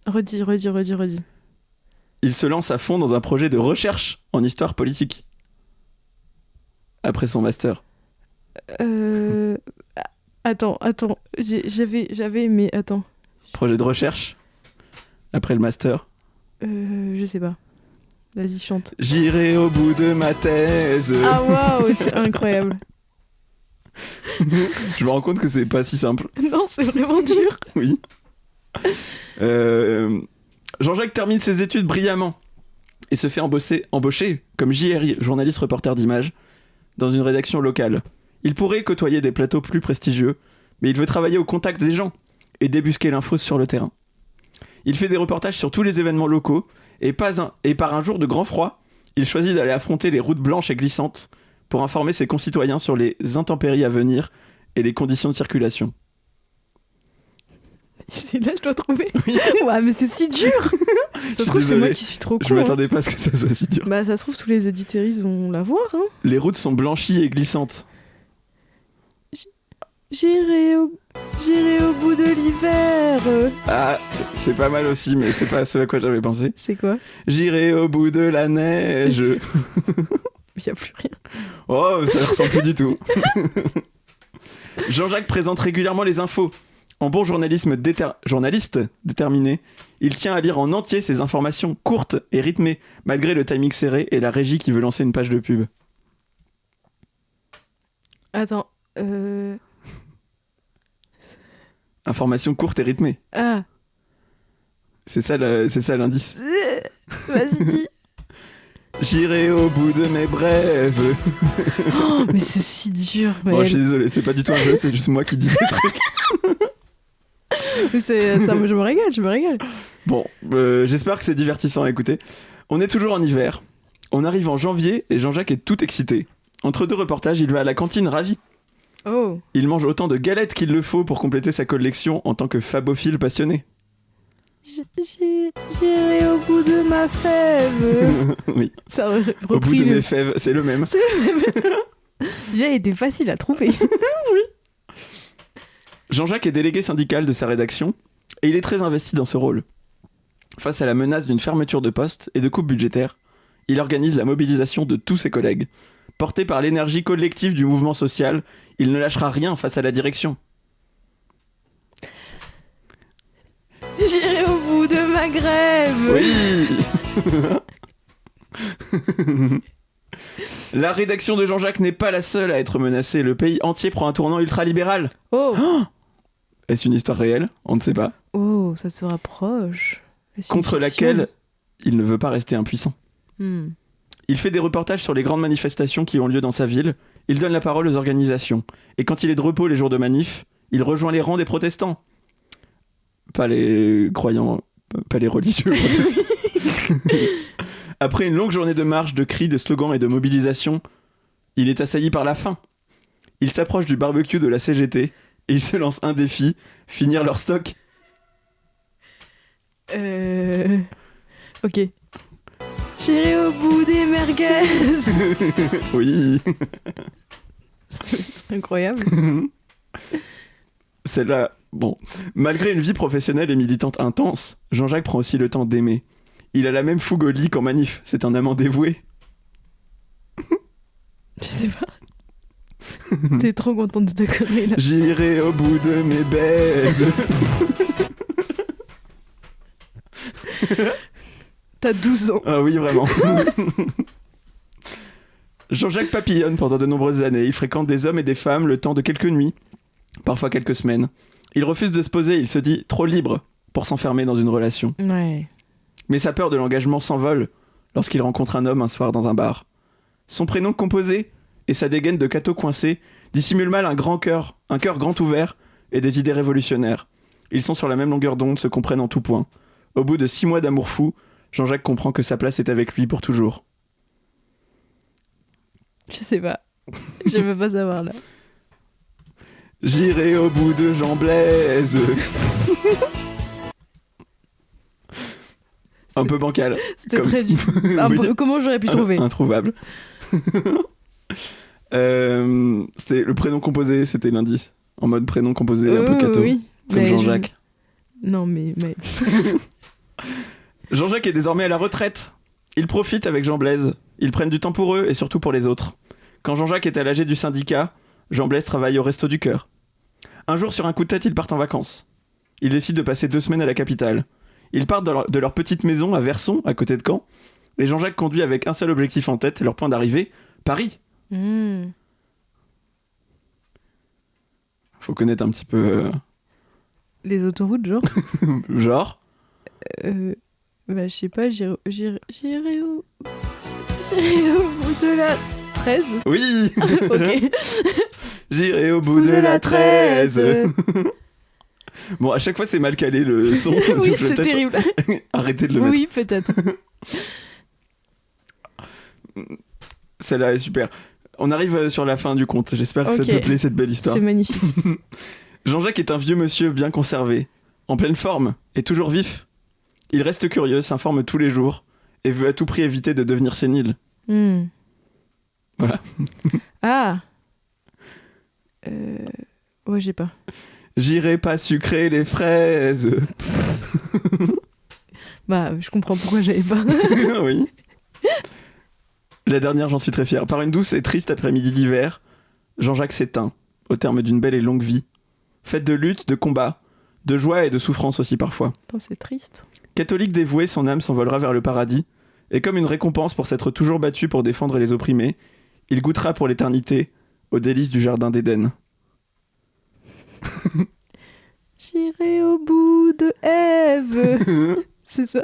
Redis. Il se lance à fond dans un projet de recherche en histoire politique. Après son master. Attends. J'avais, mais attends. Projet de recherche. Après le master. Je sais pas. Vas-y, chante. J'irai au bout de ma thèse. Ah waouh, c'est incroyable. Je me rends compte que c'est pas si simple. Non, c'est vraiment dur. Oui. Jean-Jacques termine ses études brillamment et se fait embaucher comme JRI, journaliste reporter d'images, dans une rédaction locale. Il pourrait côtoyer des plateaux plus prestigieux, mais il veut travailler au contact des gens et débusquer l'info sur le terrain. Il fait des reportages sur tous les événements locaux et par un jour de grand froid, il choisit d'aller affronter les routes blanches et glissantes pour informer ses concitoyens sur les intempéries à venir et les conditions de circulation. C'est là, je dois trouver. Oui. Ouais, mais c'est si dur. Ça se trouve, c'est désolé. moi qui suis trop Je con. Hein. m'attendais pas à ce que ça soit si dur. Bah, ça se trouve, tous les auditeurs, ils vont la voir. Hein. Les routes sont blanchies et glissantes. J'irai au bout de l'hiver. Ah, c'est pas mal aussi, mais c'est pas ce à quoi j'avais pensé. C'est quoi? J'irai au bout de la neige. Il n'y a plus rien. Oh, ça ne ressemble plus du tout. Jean-Jacques présente régulièrement les infos. En bon journaliste déterminé, il tient à lire en entier ces informations courtes et rythmées, malgré le timing serré et la régie qui veut lancer une page de pub. Attends. Information courte et rythmée. Ah. C'est ça l'indice. Vas-y, dis. J'irai au bout de mes brèves. Oh, mais c'est si dur. Bon, je suis désolé, c'est pas du tout un jeu, c'est juste moi qui dis des trucs. Mais c'est ça, je me régale. Bon, j'espère que c'est divertissant à écouter. On est toujours en hiver. On arrive en janvier et Jean-Jacques est tout excité. Entre 2 reportages, il va à la cantine ravi. Oh. Il mange autant de galettes qu'il le faut pour compléter sa collection en tant que fabophile passionné. J'irai au bout de ma fève. Oui. Ça Au bout de mes fèves, c'est le même. C'est le même. Celui-là était facile à trouver. Jean-Jacques est délégué syndical de sa rédaction et il est très investi dans ce rôle. Face à la menace d'une fermeture de poste et de coupes budgétaires, il organise la mobilisation de tous ses collègues. Porté par l'énergie collective du mouvement social, il ne lâchera rien face à la direction. J'irai au bout de ma grève. Oui. La rédaction de Jean-Jacques n'est pas la seule à être menacée. Le pays entier prend un tournant ultralibéral. Oh. Est-ce une histoire réelle ? On ne sait pas. Oh, ça se rapproche. Contre laquelle il ne veut pas rester impuissant. Il fait des reportages sur les grandes manifestations qui ont lieu dans sa ville. Il donne la parole aux organisations. Et quand il est de repos les jours de manif, il rejoint les rangs des protestants. Pas les croyants, pas les religieux. Après une longue journée de marche, de cris, de slogans et de mobilisation, il est assailli par la faim. Il s'approche du barbecue de la CGT et il se lance un défi, finir leur stock. Ok. J'irai au bout des merguez. Oui. C'est incroyable. Celle-là, bon. Malgré une vie professionnelle et militante intense, Jean-Jacques prend aussi le temps d'aimer. Il a la même fougue au lit qu'en manif. C'est un amant dévoué. Je sais pas. T'es trop contente de ta connerie là. J'irai au bout de mes baises. T'as 12 ans. Ah oui, vraiment. Jean-Jacques papillonne pendant de nombreuses années. Il fréquente des hommes et des femmes le temps de quelques nuits, parfois quelques semaines. Il refuse de se poser, il se dit trop libre pour s'enfermer dans une relation. Ouais. Mais sa peur de l'engagement s'envole lorsqu'il rencontre un homme un soir dans un bar. Son prénom composé et sa dégaine de cateau coincé dissimulent mal un cœur grand ouvert et des idées révolutionnaires. Ils sont sur la même longueur d'onde, se comprennent en tout point. Au bout de 6 mois d'amour fou, Jean-Jacques comprend que sa place est avec lui pour toujours. Je sais pas. Je veux pas savoir là. J'irai au bout de Jean Blaise. Un peu bancal. C'était très dur. Comment j'aurais pu trouver ? Introuvable. C'était le prénom composé, c'était l'indice. En mode prénom composé, un peu cateau. Oui. Comme Mais Jean-Jacques. Non, mais... Jean-Jacques est désormais à la retraite. Il profite avec Jean Blaise. Ils prennent du temps pour eux et surtout pour les autres. Quand Jean-Jacques est à l'AG du syndicat, Jean Blaise travaille au Resto du Cœur. Un jour, sur un coup de tête, ils partent en vacances. Ils décident de passer 2 semaines à la capitale. Ils partent de leur petite maison à Verson, à côté de Caen. Et Jean-Jacques conduit avec un seul objectif en tête, leur point d'arrivée, Paris. Faut connaître un petit peu... Les autoroutes, genre Genre Bah, je sais pas, j'irai au bout de la 13. Oui. Ok. J'irai au bout de la 13. Bon, à chaque fois, c'est mal calé le son. Oui, c'est terrible. Arrêtez de le mettre. Oui, peut-être. Celle-là est super. On arrive sur la fin du conte. J'espère que ça te plaît, cette belle histoire. C'est magnifique. Jean-Jacques est un vieux monsieur bien conservé, en pleine forme et toujours vif. Il reste curieux, s'informe tous les jours et veut à tout prix éviter de devenir sénile. Voilà. Ah. Ouais, j'ai pas. J'irai pas sucrer les fraises. Bah, je comprends pourquoi j'avais pas. Oui. La dernière, j'en suis très fier. Par une douce et triste après-midi d'hiver, Jean-Jacques s'éteint, au terme d'une belle et longue vie. Faite de lutte, de combat, de joie et de souffrance aussi parfois. Attends, c'est triste. Catholique dévoué, son âme s'envolera vers le paradis, et comme une récompense pour s'être toujours battu pour défendre les opprimés, il goûtera pour l'éternité aux délices du jardin d'Éden. J'irai au bout de Ève. C'est ça?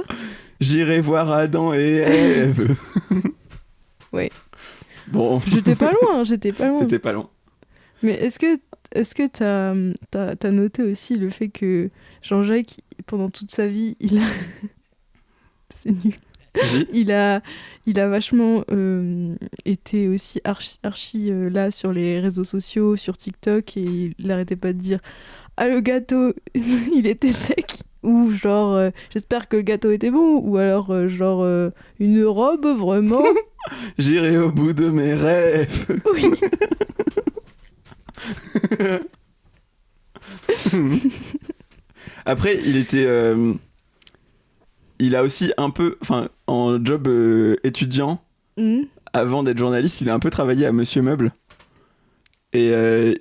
J'irai voir Adam et Ève. Ouais. Bon. J'étais pas loin. T'étais pas loin. Mais est-ce que t'as noté aussi le fait que Jean-Jacques, pendant toute sa vie, il a... C'est nul. Oui. Il a vachement été aussi archi là sur les réseaux sociaux, sur TikTok, et il n'arrêtait pas de dire « Ah, le gâteau, il était sec !» ou genre j'espère que le gâteau était bon !» ou alors une robe, vraiment. J'irai au bout de mes rêves. Oui. Après, il a aussi un peu, enfin, en job étudiant, avant d'être journaliste, il a un peu travaillé à Monsieur Meuble. Et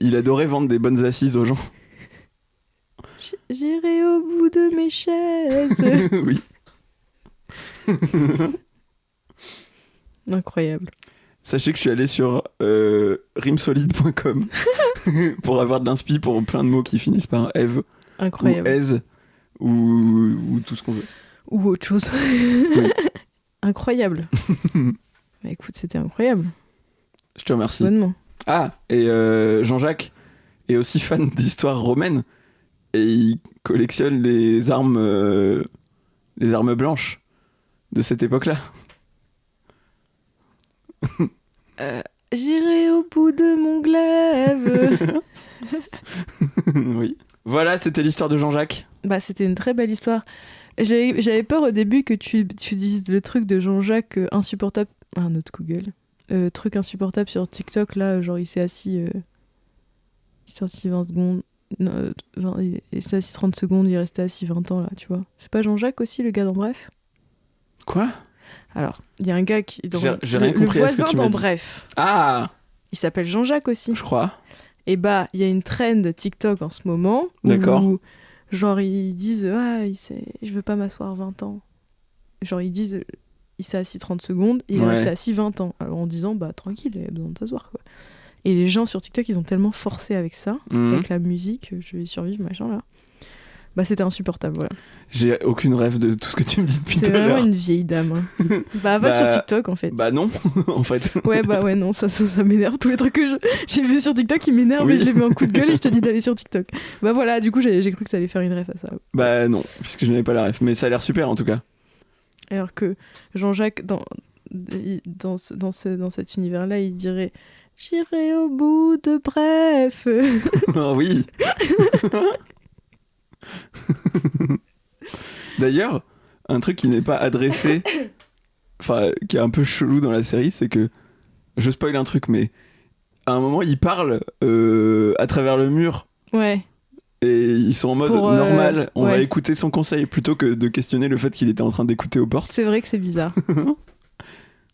il adorait vendre des bonnes assises aux gens. J'irai au bout de mes chaises. Oui. Incroyable. Sachez que je suis allé sur rimsolide.com pour avoir de l'inspi pour plein de mots qui finissent par Eve Incroyable. ou aise ou tout ce qu'on veut. Ou autre chose. Oui. Incroyable. Bah, écoute, c'était incroyable. Je te remercie. Bonnement. Ah, et Jean-Jacques est aussi fan d'histoire romaine et il collectionne les armes blanches de cette époque-là. J'irai au bout de mon glaive. Oui. Voilà, c'était l'histoire de Jean-Jacques. Bah, c'était une très belle histoire. J'avais peur au début que tu dises le truc de Jean-Jacques insupportable. Ah, notre Google. Truc insupportable sur TikTok, là, genre il s'est assis 20 secondes. Non, il s'est assis 30 secondes, il est resté assis 20 ans, là, tu vois. C'est pas Jean-Jacques aussi, le gars dans Bref? Quoi? Alors, il y a un gars qui... J'ai rien compris le à ce que voisin tu m'as dans dit. Bref. Ah, Il s'appelle Jean-Jacques aussi. je crois. Et bah, il y a une trend TikTok en ce moment. D'accord. Où, genre, ils disent « Ah, je veux pas m'asseoir 20 ans. » Genre, ils disent « Il s'est assis 30 secondes, il est Ouais. resté assis 20 ans. » Alors, en disant « Bah, tranquille, il a besoin de s'asseoir, quoi. » Et les gens sur TikTok, ils ont tellement forcé avec ça, Mhm. avec la musique, je vais survivre, machin, là. Bah, c'était insupportable, voilà. J'ai aucune rêve de tout ce que tu me dis depuis tout C'est à vraiment l'heure. une vieille dame. Hein. Bah, va Bah, sur TikTok, en fait. Bah non, en fait. Ouais, bah ouais, non, ça m'énerve. Tous les trucs que j'ai vus sur TikTok, ils m'énervent Oui. et je les mets en coup de gueule et je te dis d'aller sur TikTok. Bah voilà, du coup, j'ai cru que t'allais faire une ref à ça. Bah non, puisque je n'avais pas la ref. Mais ça a l'air super en tout cas. Alors que Jean-Jacques, dans cet univers-là, il dirait « J'irai au bout de Bref !» Ah oui. D'ailleurs, un truc qui n'est pas adressé, enfin, qui est un peu chelou dans la série, c'est que, je spoil un truc, mais à un moment, ils parlent à travers le mur Ouais. et ils sont en mode Pour, normal, on va ouais. écouter son conseil plutôt que de questionner le fait qu'il était en train d'écouter aux portes. C'est vrai que c'est bizarre.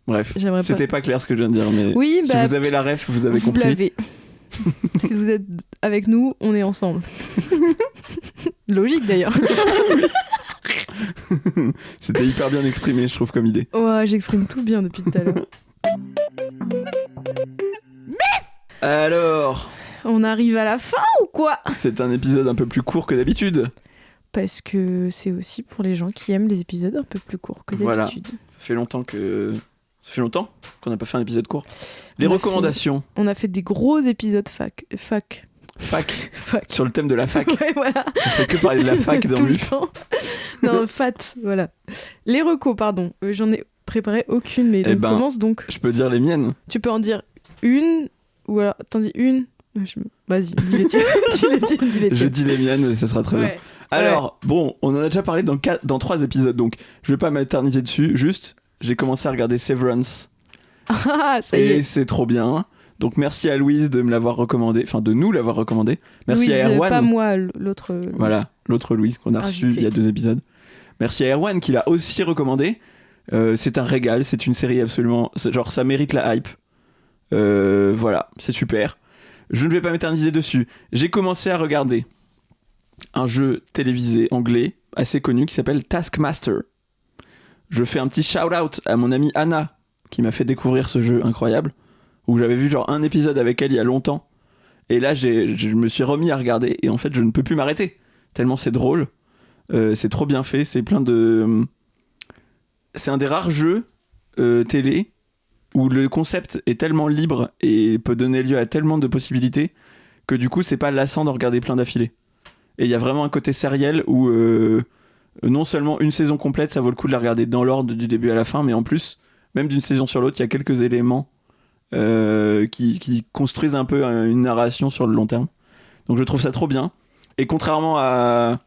Bref, J'aimerais pas. c'était pas clair ce que je viens de dire, mais Oui, si bah, vous avez la ref, vous avez vous compris. l'avez. Si vous êtes avec nous, on est ensemble. Logique d'ailleurs. C'était hyper bien exprimé, je trouve, comme idée. Ouais, j'exprime tout bien depuis tout à l'heure. Alors, On arrive à la fin ou quoi? c'est un épisode un peu plus court que d'habitude. Parce que c'est aussi pour les gens qui aiment les épisodes un peu plus courts que Voilà. d'habitude. Ça fait longtemps qu'on n'a pas fait un épisode court. Les On a recommandations. On a fait des gros épisodes fac. Fac. Fac. Sur le thème de la fac. Ouais, voilà. On fait que parler de la fac dans Tout le MUF. temps. Non, fat, voilà. Les recos, pardon. J'en ai préparé aucune, mais donc commence donc. Je peux dire les miennes. Tu peux en dire une, ou alors t'en dis une. Vas-y, dis les tiennes. dis les Je tiennes. dis les miennes, ça sera très bien. Ouais. Alors, bon, on en a déjà parlé dans 3 épisodes, donc je vais pas m'éterniser dessus. Juste, j'ai commencé à regarder Severance. Ah, ça y Et est. c'est trop bien. Donc merci à Louise de me l'avoir recommandé, enfin de nous l'avoir recommandé. Merci Louise, à Erwan. pas moi, l'autre. Louise. Voilà, l'autre Louise qu'on a reçu Invité. il y a 2 épisodes. Merci à Erwan qui l'a aussi recommandé. C'est un régal, c'est une série absolument... Genre ça mérite la hype. Voilà, c'est super. Je ne vais pas m'éterniser dessus. J'ai commencé à regarder un jeu télévisé anglais assez connu qui s'appelle Taskmaster. Je fais un petit shout-out à mon amie Anna qui m'a fait découvrir ce jeu incroyable, où j'avais vu genre un épisode avec elle il y a longtemps. Et là, je me suis remis à regarder et en fait, je ne peux plus m'arrêter. tellement c'est drôle. C'est trop bien fait, c'est plein de... C'est un des rares jeux télé où le concept est tellement libre et peut donner lieu à tellement de possibilités que du coup c'est pas lassant de regarder plein d'affilés. Et il y a vraiment un côté sériel où non seulement une saison complète ça vaut le coup de la regarder dans l'ordre du début à la fin, mais en plus même d'une saison sur l'autre il y a quelques éléments qui construisent un peu une narration sur le long terme. Donc je trouve ça trop bien. Et contrairement à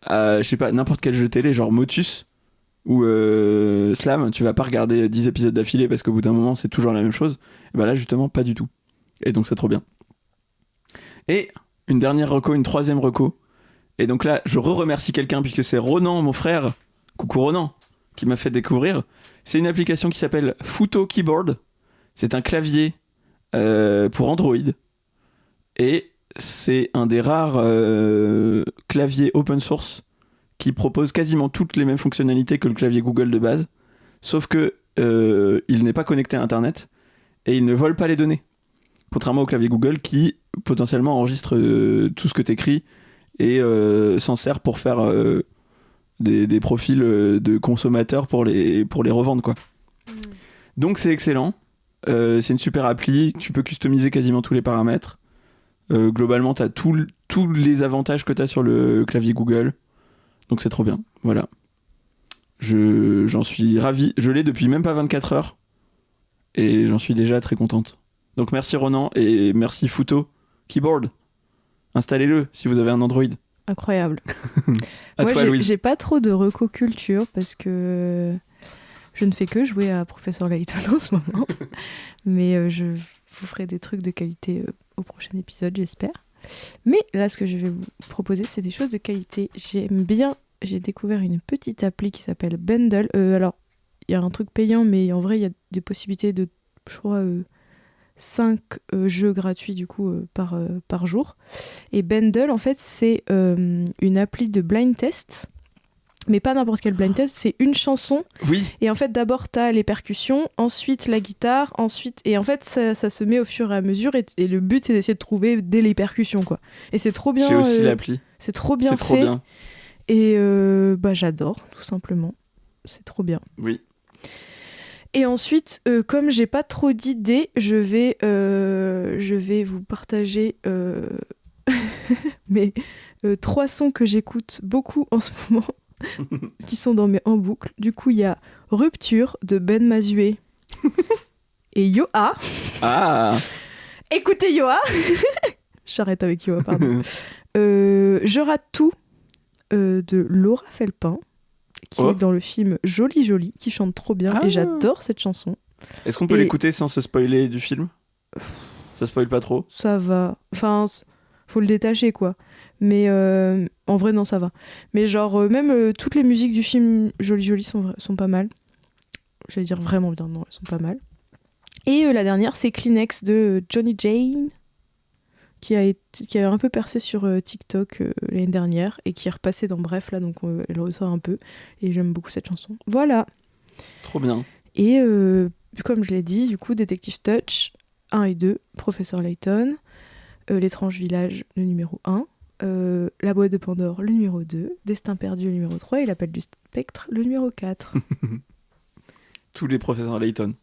je sais pas, n'importe quel jeu télé genre Motus ou Slam, tu vas pas regarder 10 épisodes d'affilée parce qu'au bout d'un moment c'est toujours la même chose. Et bah là justement pas du tout. Et donc c'est trop bien. Et une dernière reco, une troisième reco. Et donc là je remercie quelqu'un puisque c'est Ronan, mon frère, coucou Ronan, qui m'a fait découvrir. C'est une application qui s'appelle Futo Keyboard. C'est un clavier pour Android. Et c'est un des rares claviers open source qui propose quasiment toutes les mêmes fonctionnalités que le clavier Google de base, sauf que il n'est pas connecté à Internet et il ne vole pas les données. Contrairement au clavier Google qui potentiellement enregistre tout ce que tu écris et s'en sert pour faire des profils de consommateurs pour les revendre, quoi. Donc c'est excellent. C'est une super appli, tu peux customiser quasiment tous les paramètres. Globalement, t'as tous les avantages que t'as sur le clavier Google. Donc c'est trop bien, voilà. J'en suis ravi. Je l'ai depuis même pas 24 heures. Et j'en suis déjà très contente. Donc merci Ronan et merci Futo Keyboard. Installez-le si vous avez un Android. Incroyable. À toi, Moi, Louise. j'ai pas trop de reco-culture parce que je ne fais que jouer à Professeur Layton en ce moment. Mais je vous ferai des trucs de qualité au prochain épisode, j'espère. Mais là, ce que je vais vous proposer, c'est des choses de qualité. J'aime bien. J'ai découvert une petite appli qui s'appelle Bundle. Alors, il y a un truc payant, mais en vrai, il y a des possibilités de, je crois, 5 jeux gratuits du coup par jour. Et Bundle, en fait, c'est une appli de blind test. Mais pas n'importe quel blind test, c'est une chanson. Oui. Et en fait, d'abord, t'as les percussions, ensuite la guitare, ensuite... Et en fait, ça se met au fur et à mesure. Et le but, c'est d'essayer de trouver dès les percussions, quoi. Et c'est trop bien. J'ai aussi l'appli. C'est trop bien C'est trop fait. bien. Et j'adore, tout simplement. C'est trop bien. Oui. Et ensuite, comme j'ai pas trop d'idées, je vais vous partager mes 3 sons que j'écoute beaucoup en ce moment. Qui sont dans mes en boucle. Du coup, il y a Rupture de Ben Mazué et Yoa. Ah. Écoutez Yoa. J'arrête avec Yoa, pardon. Je rate tout de Laura Felpin, qui est dans le film Jolie Jolie, qui chante trop bien et j'adore cette chanson. Est-ce qu'on peut l'écouter sans se spoiler du film ? Ça spoil pas trop ? Ça va. Enfin, faut le détacher, quoi. Mais en vrai, non, ça va. Mais genre, même toutes les musiques du film Jolie Jolie sont pas mal. J'allais dire vraiment bien, non, elles sont pas mal. Et la dernière, c'est Kleenex de Johnny Jane, qui a un peu percé sur TikTok l'année dernière et qui est repassée dans Bref, là, donc elle ressort un peu. Et j'aime beaucoup cette chanson. Voilà. Trop bien. Et comme je l'ai dit, du coup, Détective Touch 1 et 2, Professeur Layton, L'étrange village, le numéro 1, La boîte de Pandore, le numéro 2, Destin perdu, le numéro 3 et L'appel du spectre, le numéro 4. Tous les professeurs Layton.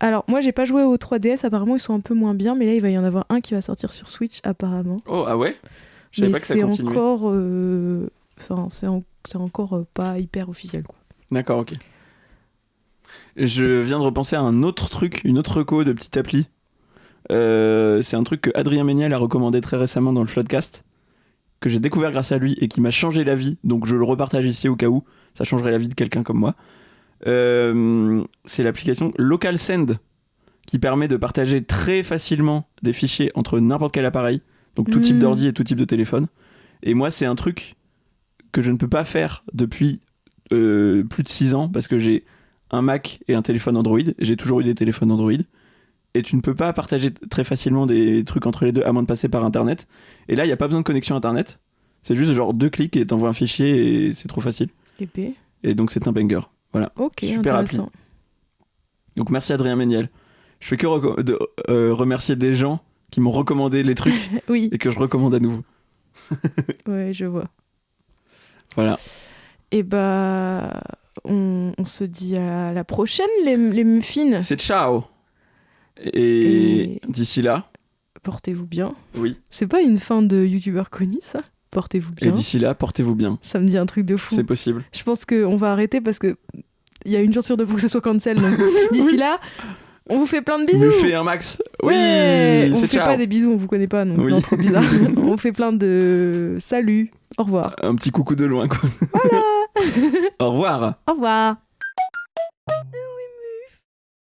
Alors, moi, j'ai pas joué au 3DS, apparemment, ils sont un peu moins bien, mais là, il va y en avoir un qui va sortir sur Switch, apparemment. Oh, ah ouais ? Je savais pas que ça continuait. C'est encore pas hyper officiel, quoi. D'accord, ok. Je viens de repenser à un autre truc, une autre reco de petite appli. C'est un truc que Adrien Méniel a recommandé très récemment dans le Floodcast, que j'ai découvert grâce à lui et qui m'a changé la vie, donc je le repartage ici au cas où ça changerait la vie de quelqu'un comme moi. C'est l'application Local Send qui permet de partager très facilement des fichiers entre n'importe quel appareil, donc tout type d'ordi et tout type de téléphone. Et moi, c'est un truc que je ne peux pas faire depuis plus de 6 ans parce que j'ai un Mac et un téléphone Android. J'ai toujours eu des téléphones Android. Et tu ne peux pas partager très facilement des trucs entre les deux à moins de passer par Internet. Et là, il n'y a pas besoin de connexion Internet. C'est juste genre 2 clics et t'envoies un fichier et c'est trop facile. Épée. Et donc, c'est un banger. Voilà. Ok, super intéressant. Appli. Donc, merci Adrien Méniel. Je fais que remercier des gens qui m'ont recommandé les trucs Oui. et que je recommande à nouveau. Ouais, je vois. Voilà. Et bah, on se dit à la prochaine, les muffins. C'est ciao. Et d'ici là, portez-vous bien. oui. C'est pas une fin de youtubeur connu, ça? Portez-vous bien. Et d'ici là, portez-vous bien. Ça me dit un truc de fou. C'est possible. Je pense qu'on va arrêter parce que il y a une jour sur deux pour que ce soit cancel. Donc d'ici là, on vous fait plein de bisous. Nous fait un max. Oui, Ouais, on c'est vous fait ciao. pas des bisous, on vous connaît pas, donc Oui. non, trop bizarre. On vous fait plein de salut, au revoir. Un petit coucou de loin, quoi. Voilà. Au revoir. Au revoir.